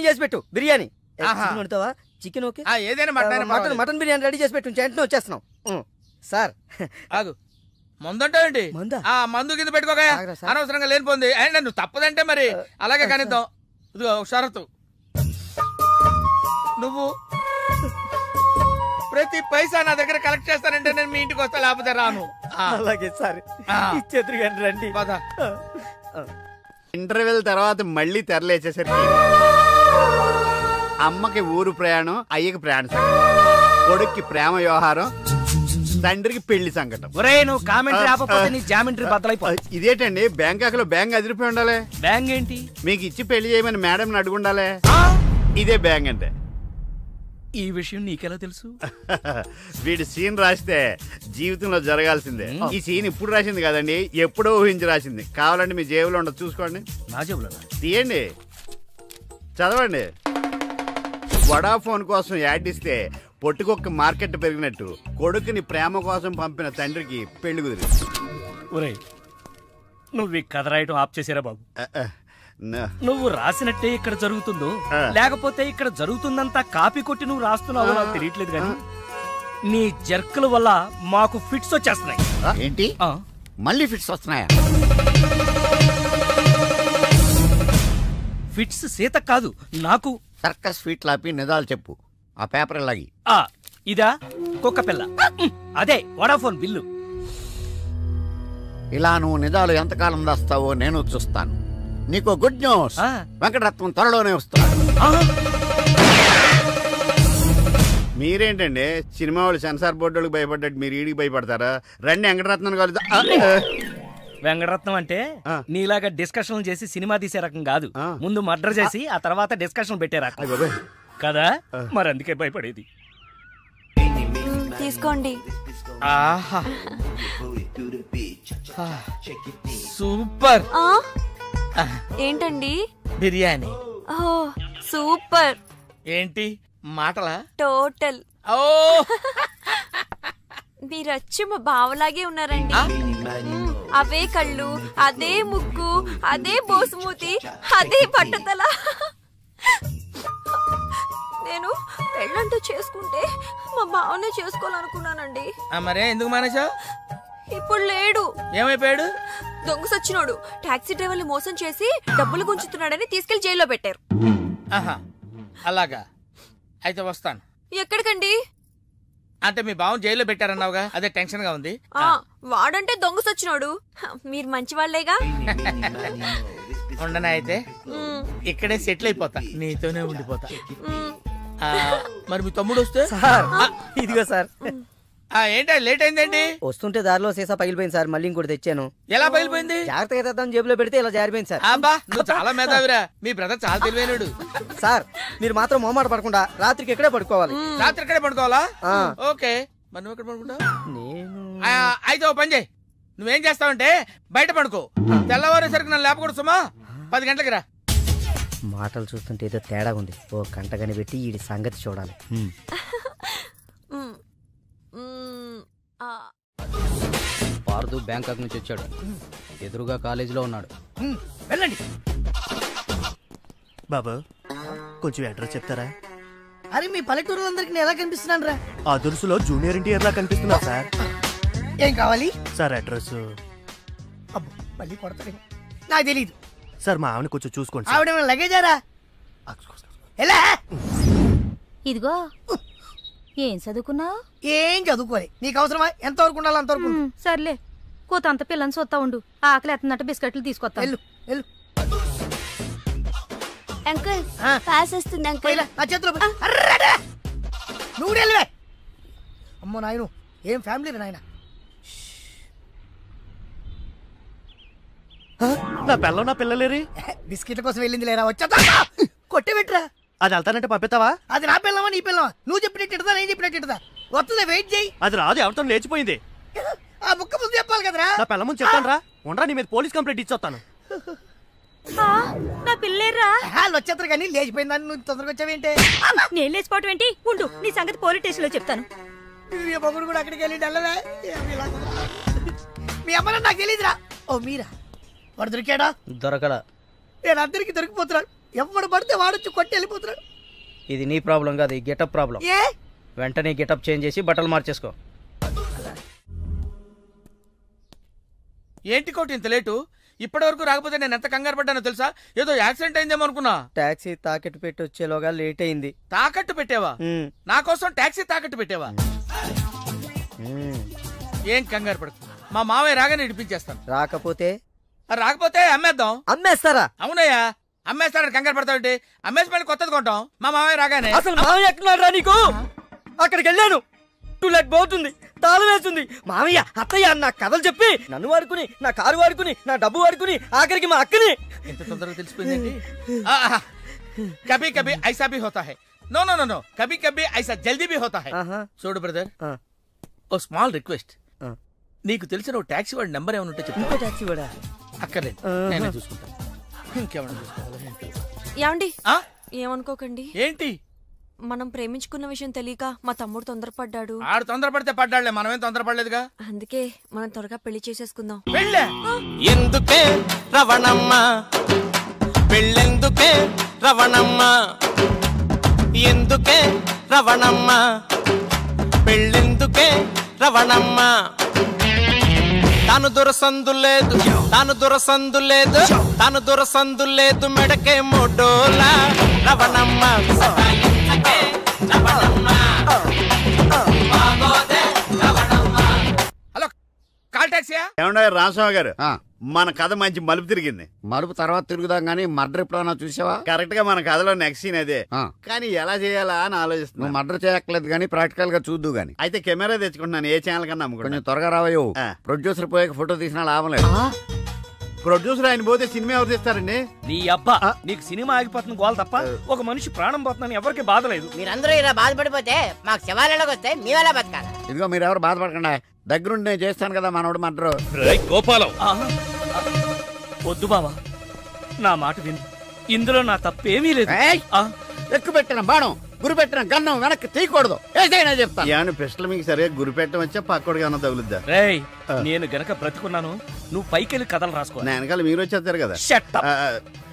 చేసి పెట్టు. బిర్యానీ చికెన్ ఓకే, ఏదైనా మటన్ బిర్యానీ రెడీ చేసి పెట్టు. వెంటనే వచ్చేస్తున్నాం సార్. ఆగు, మందంటావేంటి? ఆ మందు కింద పెట్టుకోగా అనవసరంగా లేనిపోంది. అయినా నువ్వు తప్పదంటే మరి అలాగే కనిద్దాం. ఇదిగో షరతు, నువ్వు ప్రతి పైసా నా దగ్గర కలెక్ట్ చేస్తానంటే నేను మీ ఇంటికి వస్తా, లేకపోతే రాను. అలాగే సార్, ఇచ్చేద్దరు కానీ రండి. ఇంటర్వెల్ తర్వాత మళ్ళీ తెరలేచేసరికి అమ్మకి ఊరు ప్రయాణం, అయ్యకి ప్రయాణ సంకటం, కొడుక్కి ప్రేమ వ్యవహారం, తండ్రికి పెళ్లి సంకటం. నువ్వు కామెంటరీ ఆపకపోతే నీ జామెంట్రీ బద్దలైపో. ఇదేంటండి బ్యాంకాక్ లో బ్యాంక్ అదిరిపోయి ఉండాలి. బ్యాంక్ ఏంటి? మీకు ఇచ్చి పెళ్లి చేయమని మేడం అడుగుండాలి. ఇదే బ్యాంక్ అంటే. ఈ విషయం నీకెలా తెలుసు? వీడి సీన్ రాస్తే జీవితంలో జరగాల్సిందే. ఈ సీన్ ఇప్పుడు రాసింది కదండి, ఎప్పుడో ఊహించి రాసింది. కావాలంటే మీ జేబులో ఉండదు, చూసుకోండి. నా జేబులో తీయండి, చదవండి. వడాఫోన్ కోసం యాడ్ ఇస్తే పొట్టుకొక్క మార్కెట్ పెరిగినట్టు కొడుకుని ప్రేమ కోసం పంపిన తండ్రికి పెళ్లి కుదిరింది. ఒరేయ్, నువ్వు ఈ కథ రాయటం ఆప్ చేసారా బాబు? నువ్వు రాసినట్టే ఇక్కడ జరుగుతుందో లేకపోతే ఇక్కడ జరుగుతుందంతా కాపీ కొట్టి నువ్వు రాస్తున్నావో నాకు తెలియట్లేదు కానీ నీ జర్కుల వల్ల మాకు ఫిట్స్ వచ్చేస్తున్నాయి. ఏంటి మళ్ళీ ఫిట్స్ వస్తున్నాయా? ఫిట్స్ సీత కాదు నాకు. సర్కస్ ఫీట్ లాపి నిజాలు చెప్పు. ఆ పేపర్ లాగి. ఇదా కుక్క పిల్ల, అదే వడాఫోన్ బిల్లు. ఇలా నువ్వు నిజాలు ఎంతకాలం దాస్తావో నేను చూస్తాను. నీకు గుడ్ న్యూస్, వెంకటరత్నం త్వరలోనే వస్తాడు. మీరేంటండి సినిమా వాళ్ళు సెన్సార్ బోర్డులకు భయపడ్డట్టు మీరు ఈడికి భయపడతారా? రండి వెంకటరత్నం కలుద్దాం. వెంకటరత్నం అంటే నీలాగా డిస్కషన్ చేసి సినిమా తీసే రకం కాదు. ముందు మర్డర్ చేసి ఆ తర్వాత డిస్కషన్ పెట్టే రకం కదా. మరి అందుకే భయపడేది. తీసుకోండి. సూపర్. ఏంటండి? బిర్యానీ. సూపర్. ఏంటి మాటలా? టోటల్. ఓ మీరచ్చి మా బావలాగే ఉన్నారండి. అవే కళ్ళు, అదే ముక్కు, అదే బోసుమూతి, అదే పట్టతల. నేను పెళ్ళంటూ చేసుకుంటే మా బావనే చేసుకోవాలనుకున్నానండి. మరే ఎందుకు మానేశావు? ఇప్పుడు లేడు. ఏమైపోయాడు? దొంగ సచ్చినోడు టాక్సీ డ్రైవర్ని మోసం చేసి డబ్బులు గుంచుతున్నాడని తీసుకెళ్లి జైల్లో పెట్టారు. అలాగా, అయితే వస్తాను. ఎక్కడికండి? అంటే మీ బావని జైల్లో పెట్టారన్నావుగా, అదే టెన్షన్ గా ఉంది. వాడంటే దొంగ సచ్చినోడు, మీరు మంచి వాళ్లేగా. ఉండనా అయితే ఇక్కడే సెటిల్ అయిపోతా, నీతోనే ఉండిపోతా. మరి మీ తమ్ముడు వస్తే? ఇదిగో సార్. ఏంటా లేట్ అయిందండి? వస్తుంటే దారిలో సీసా పగిలిపోయింది సార్, మళ్ళీ ఇంకోటి తెచ్చాను. ఎలా పగిలిపోయింది? జాగ్రత్తగా తెద్దాం జేబులో పెడితే ఇలా జారిపోయింది సార్. అబ్బా నువ్వు చాలా మేధావిరా. మీ బ్రదర్ చాలా తెలివైనడు. సార్ మీరు మాత్రం మొహమాట పడకుండా రాత్రికి ఎక్కడే పడుకోవాలి. రాత్రి ఎక్కడే పడుకోవాలా? ఓకే, మరి నువ్వు ఎక్కడ పడుకుంటావు? అయితే ఓ పని చేయి, నువ్వేం చేస్తావంటే బయట పడుకో. తెల్లవారేసరికి నన్ను లేపకూడదు సుమా. 10 గంటలకి రా. మాటలు చూస్తుంటే ఏదో తేడా ఉంది. ఓ గంట కనిపెట్టి ఈ సంగతి చూడాలి. పార్దు బ్యాంకాక్ నుంచి వచ్చాడు. ఎదురుగా కాలేజీలో ఉన్నాడు. వెళ్ళండి. బాబు కొంచెం అడ్రస్ చెప్తారా? అరే మీ పల్లెటూరులందరికి నేను ఎలా కనిపిస్తున్నాను రా? ఆ దురుసులో జూనియర్ ఎన్టీఆర్ లా కనిపిస్తున్నా సార్. ఏం కావాలి సార్? అడ్రస్. అబ్బో మళ్ళీ కొడతారు, నాకు తెలీదు సార్. మా ఆవిడ కొంచెం చూసుకోండి. ఆవిడ లగేజారా? ఎలా? ఇదిగో ఏం చదువుకున్నావు? ఏం చదువుకోలే. నీకు అవసరమా? ఎంతవరకు ఉండాలి అంతవరకు. సర్లే, కూతంత పిల్లని చూస్తా ఉండు. ఆకలి ఎత్తున్నట్టు బిస్కెట్లు తీసుకొస్తా. అంకుల్ పాస్ వస్తుంది అంకుల్. నా చేతిలో నువ్వు వెళ్ళవే. అమ్మో నాయను, ఏం ఫ్యామిలీ నాయన. నా పిల్ల నా పిల్లలేరి బిస్కెట్ల కోసం వెళ్ళింది లేరా? వచ్చా కొట్టి పెట్టరా. అది వెళ్తానంటే పంపిస్తావా? అది నా పిల్లవా నీ పిల్లవా? నువ్వు చెప్పినట్టు నేను చెప్పినట్టు వస్తుందా? వెయిట్ చేయి. అది రాదు, ఎవరితో లేచిపోయింది. ఆ బుక్క ముందు చెప్పాలి కదరా. నా పిల్ల ముందు చెప్తాను రా. ఉండరా, నీ మీద పోలీస్ కంప్లైంట్ ఇచ్చొస్తాను. నా పిల్లేరా? వచ్చేస్తారు కానీ లేచిపోయిందని నువ్వు తొందరగా వచ్చావేంటే? నేను లేచిపోవటం ఏంటి? ఉండు, నీ సంగతి పోలీస్ స్టేషన్ లో చెప్తాను. మొగుడు కూడా అక్కడికి వెళ్ళి వెళ్ళవే. మీ అమ్మ నాకు తెలియదురా. ఓ మీరా? వాడు దొరికాడా? దొరకడా. నేను అందరికి దొరికిపోతున్నాడు. ఎవడు పడితే వాడొచ్చి కొట్టి వెళ్ళిపోతున్నాడు. ఇది నీ ప్రాబ్లం కాదు, ఈ గెటప్ ప్రాబ్లం. వెంటనే గెటప్ చేంజ్ చేసి బట్టలు మార్చేసుకో. ఏంటి కోటి ఇంత లేటు? ఇప్పటి వరకు రాకపోతే నేను ఎంత కంగారు పడ్డానో తెలుసా? ఏదో యాక్సిడెంట్ అయిందేమో అనుకున్నా. టాక్సీ తాకట్టు పెట్టి వచ్చేలోగా లేట్ అయింది. తాకట్టు పెట్టావా? నా కోసం టాక్సీ తాకట్టు పెట్టావా? ఏం కంగారు పడకు, మా మావయ్య రాగానే ఇడిపించేస్తాను. రాకపోతే రాకపోతే అమ్మేద్దాం. అమ్మేస్తారా? అవునయ్యా, అమ్మేస్తారని కంగారు పడతావు. అమ్మేసి మళ్ళీ కొత్తది కొంటాం మా మామయ్య రాగానే. అసలు మామయ్య ఎక్కడున్నారా నీకు? అక్కడికి వెళ్ళాను, టూలెట్ పోతుంది, తాళం వేస్తుంది. మామయ్య అత్తయ్య నా కథలు చెప్పి నన్ను వాడుకుని, నా కారు వాడుకుని, నా డబ్బు వాడుకుని, ఆఖరికి మా అక్కని. ఎంత తొందరగా తెలిసిపోయిందండి. కభీ కభీ ఐసా భీ హోతా హై. నో నో నో నో, కభీ కభీ ఐసా జల్దీ భీ హోతా హై. చూడు బ్రదర్, ఓ స్మాల్ రిక్వెస్ట్. నీకు తెలిసిన ఓ టాక్సీ వాడి నెంబర్ ఏమైనా ఉంటే చెప్పు. టాక్సీ వాడా? అక్కర్లేదు, నేనే చూసుకుంటాను. ఇంకేమైనా చూసుకోవాలి. ఏమండి, ఏమనుకోకండి. ఏంటి? మనం ప్రేమించుకున్న విషయం తెలియక మా తమ్ముడు తొందరపడ్డాడు. ఆడు తొందరపడితే పడ్డాడులే, మనమేం తొందరపడలేదుగా. అందుకే మనం త్వరగా పెళ్లి చేసేసుకుందాం. పెళ్ళే? ఎందుకే రవణమ్మ పెళ్ళెందుకే రవణమ్మ, ఎందుకే రవణమ్మ పెళ్ళెందుకే రవణమ్మ, తాను దొరసందు లేదు, తాను దొరసందు లేదు, తాను దొరసందు లేదు, మెడకే మోడోలా రవణమ్మ. హలో, కాల్ టాక్సీయా? ఏమన్నా రామస్వామి గారు, మన కథ మంచి మలుపు తిరిగింది. మలుపు తర్వాత తిరుగుదాం గానీ మర్డర్ ఎప్పుడన్నా చూసావా? కరెక్ట్ గా మన కథలో నెక్స్ట్ సీన్ అదే, కానీ ఎలా చేయాలా అని ఆలోచిస్తున్నా. మర్డర్ చేయక్కర్లేదు గానీ ప్రాక్టికల్ గా చూద్దు గానీ. అయితే కెమెరా తెచ్చుకుంటున్నాను, ఏ ఛానల్ కన్నా అమ్ముకుంటా. కొంచెం త్వరగా రావయ్యో, ప్రొడ్యూసర్ పోయాక ఫోటో తీసినా లాభం లేదు. ప్రొడ్యూసర్ ఆయన పోతే సినిమా ఎవరు తీస్తారండి? నీ అబ్బా, నీకు సినిమా ఆగిపోతుంది గోల్ తప్ప ఒక మనిషి ప్రాణం పోతుందని ఎవరికి బాధ లేదు. మీరందరూ ఇలా బాధపడిపోతే మాకు శివాలయంలోకి వస్తే మీ వల్ల బతకాలి. ఇదిగో మీరు ఎవరు బాధపడకుండా, దగ్గరుండి నేను చేస్తాను కదా మనోడు మర్డర్. గోపాలం, వద్దు బావా, నా మాట విను, ఇందులో నా తప్పేమీ లేదు. ఎక్కువ పెట్టిన బాణం, గురి పెట్టిన గన్నం వెనక్కి తీయకూడదు, ఏదైనా చెప్తాను. యాను పిస్టల్ మీకు సరిగా గురి పెట్టడం వచ్చా పక్కడికి అన్న తగులుద్దా? రేయ్, నేను గనక బ్రతుకున్నాను, నువ్వు పైకెళ్ళి కథలు రాసుకో. నా వెనకాల మీరు వచ్చేస్తారు కదా.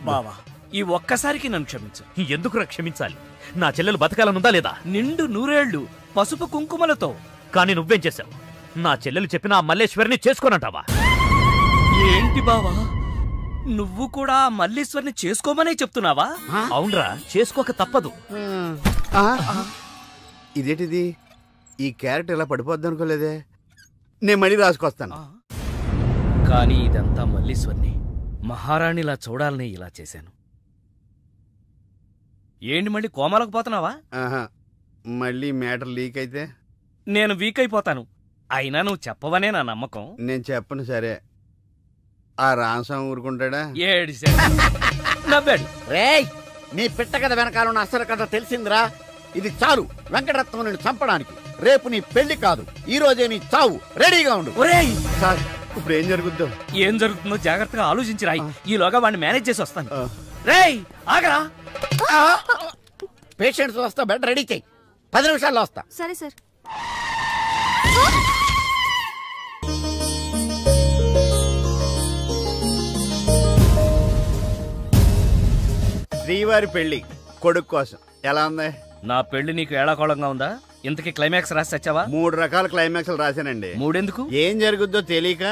బావా, ఈ ఒక్కసారికి నన్ను క్షమించు. ఎందుకు క్షమించాలి? నా చెల్లెలు బతకాలనుందా లేదా? నిండు నూరేళ్లు పసుపు కుంకుమలతో. కానీ నువ్వేం చేశావు? నా చెల్లెలు చెప్పిన ఆ మల్లేశ్వరిని చేసుకోనంటావా? ఏంటి బావా, నువ్వు కూడా మల్లీశ్వరిని చేసుకోమనే చెప్తున్నావా? అవునరా, చేసుకోక తప్పదు. ఇదేంటిది, ఈ క్యారెట్ ఇలా పడిపోద్ది అనుకోలేదే. నేను మళ్ళీ రాసుకొస్తాను. కానీ ఇదంతా మల్లీశ్వరిని మహారాణిలా చూడాలని ఇలా చేశాను. ఏంటి మళ్ళీ కోమలకు పోతున్నావా? మళ్ళీ మ్యాటర్ లీక్ అయితే నేను వీక్ అయిపోతాను. అయినా నువ్వు చెప్పవనే నా నమ్మకం. నేను చెప్పను. సరే, ఆ రామస్వామి ఊరుకుంటాడా? నవ్వాడు. రేయ్, నీ పిట్ట కథ వెనకాల ఉన్న అసలు కథ తెలిసిందిరా. ఇది చాలు వెంకటరత్నం నిన్ను చంపడానికి. రేపు నీ పెళ్లి కాదు, ఈ రోజే నీ చావు. రెడీగా ఉండు. సార్, ఇప్పుడు ఏం జరుగుతుందో ఏం జరుగుతుందో జాగ్రత్తగా ఆలోచించి రాయి. ఈలోగా వాడిని మేనేజ్ చేసి వస్తాను. రేయ్ ఆగరా. పేషెంట్స్ వస్తా, బెడ్ రెడీ చెయ్యి. 10 నిమిషాల్లో వస్తా. సరే సార్. శ్రీవారి పెళ్లి కొడుకు కోసం ఎలా ఉంది? నా పెళ్లి నీకు ఏడాకోళంగా ఉందా? ఇంతకీ క్లైమాక్స్ రాసి వచ్చావా? 3 రకాల క్లైమాక్స్ రాశానండి. 3 ఎందుకు? ఏం జరుగుద్దో తెలియక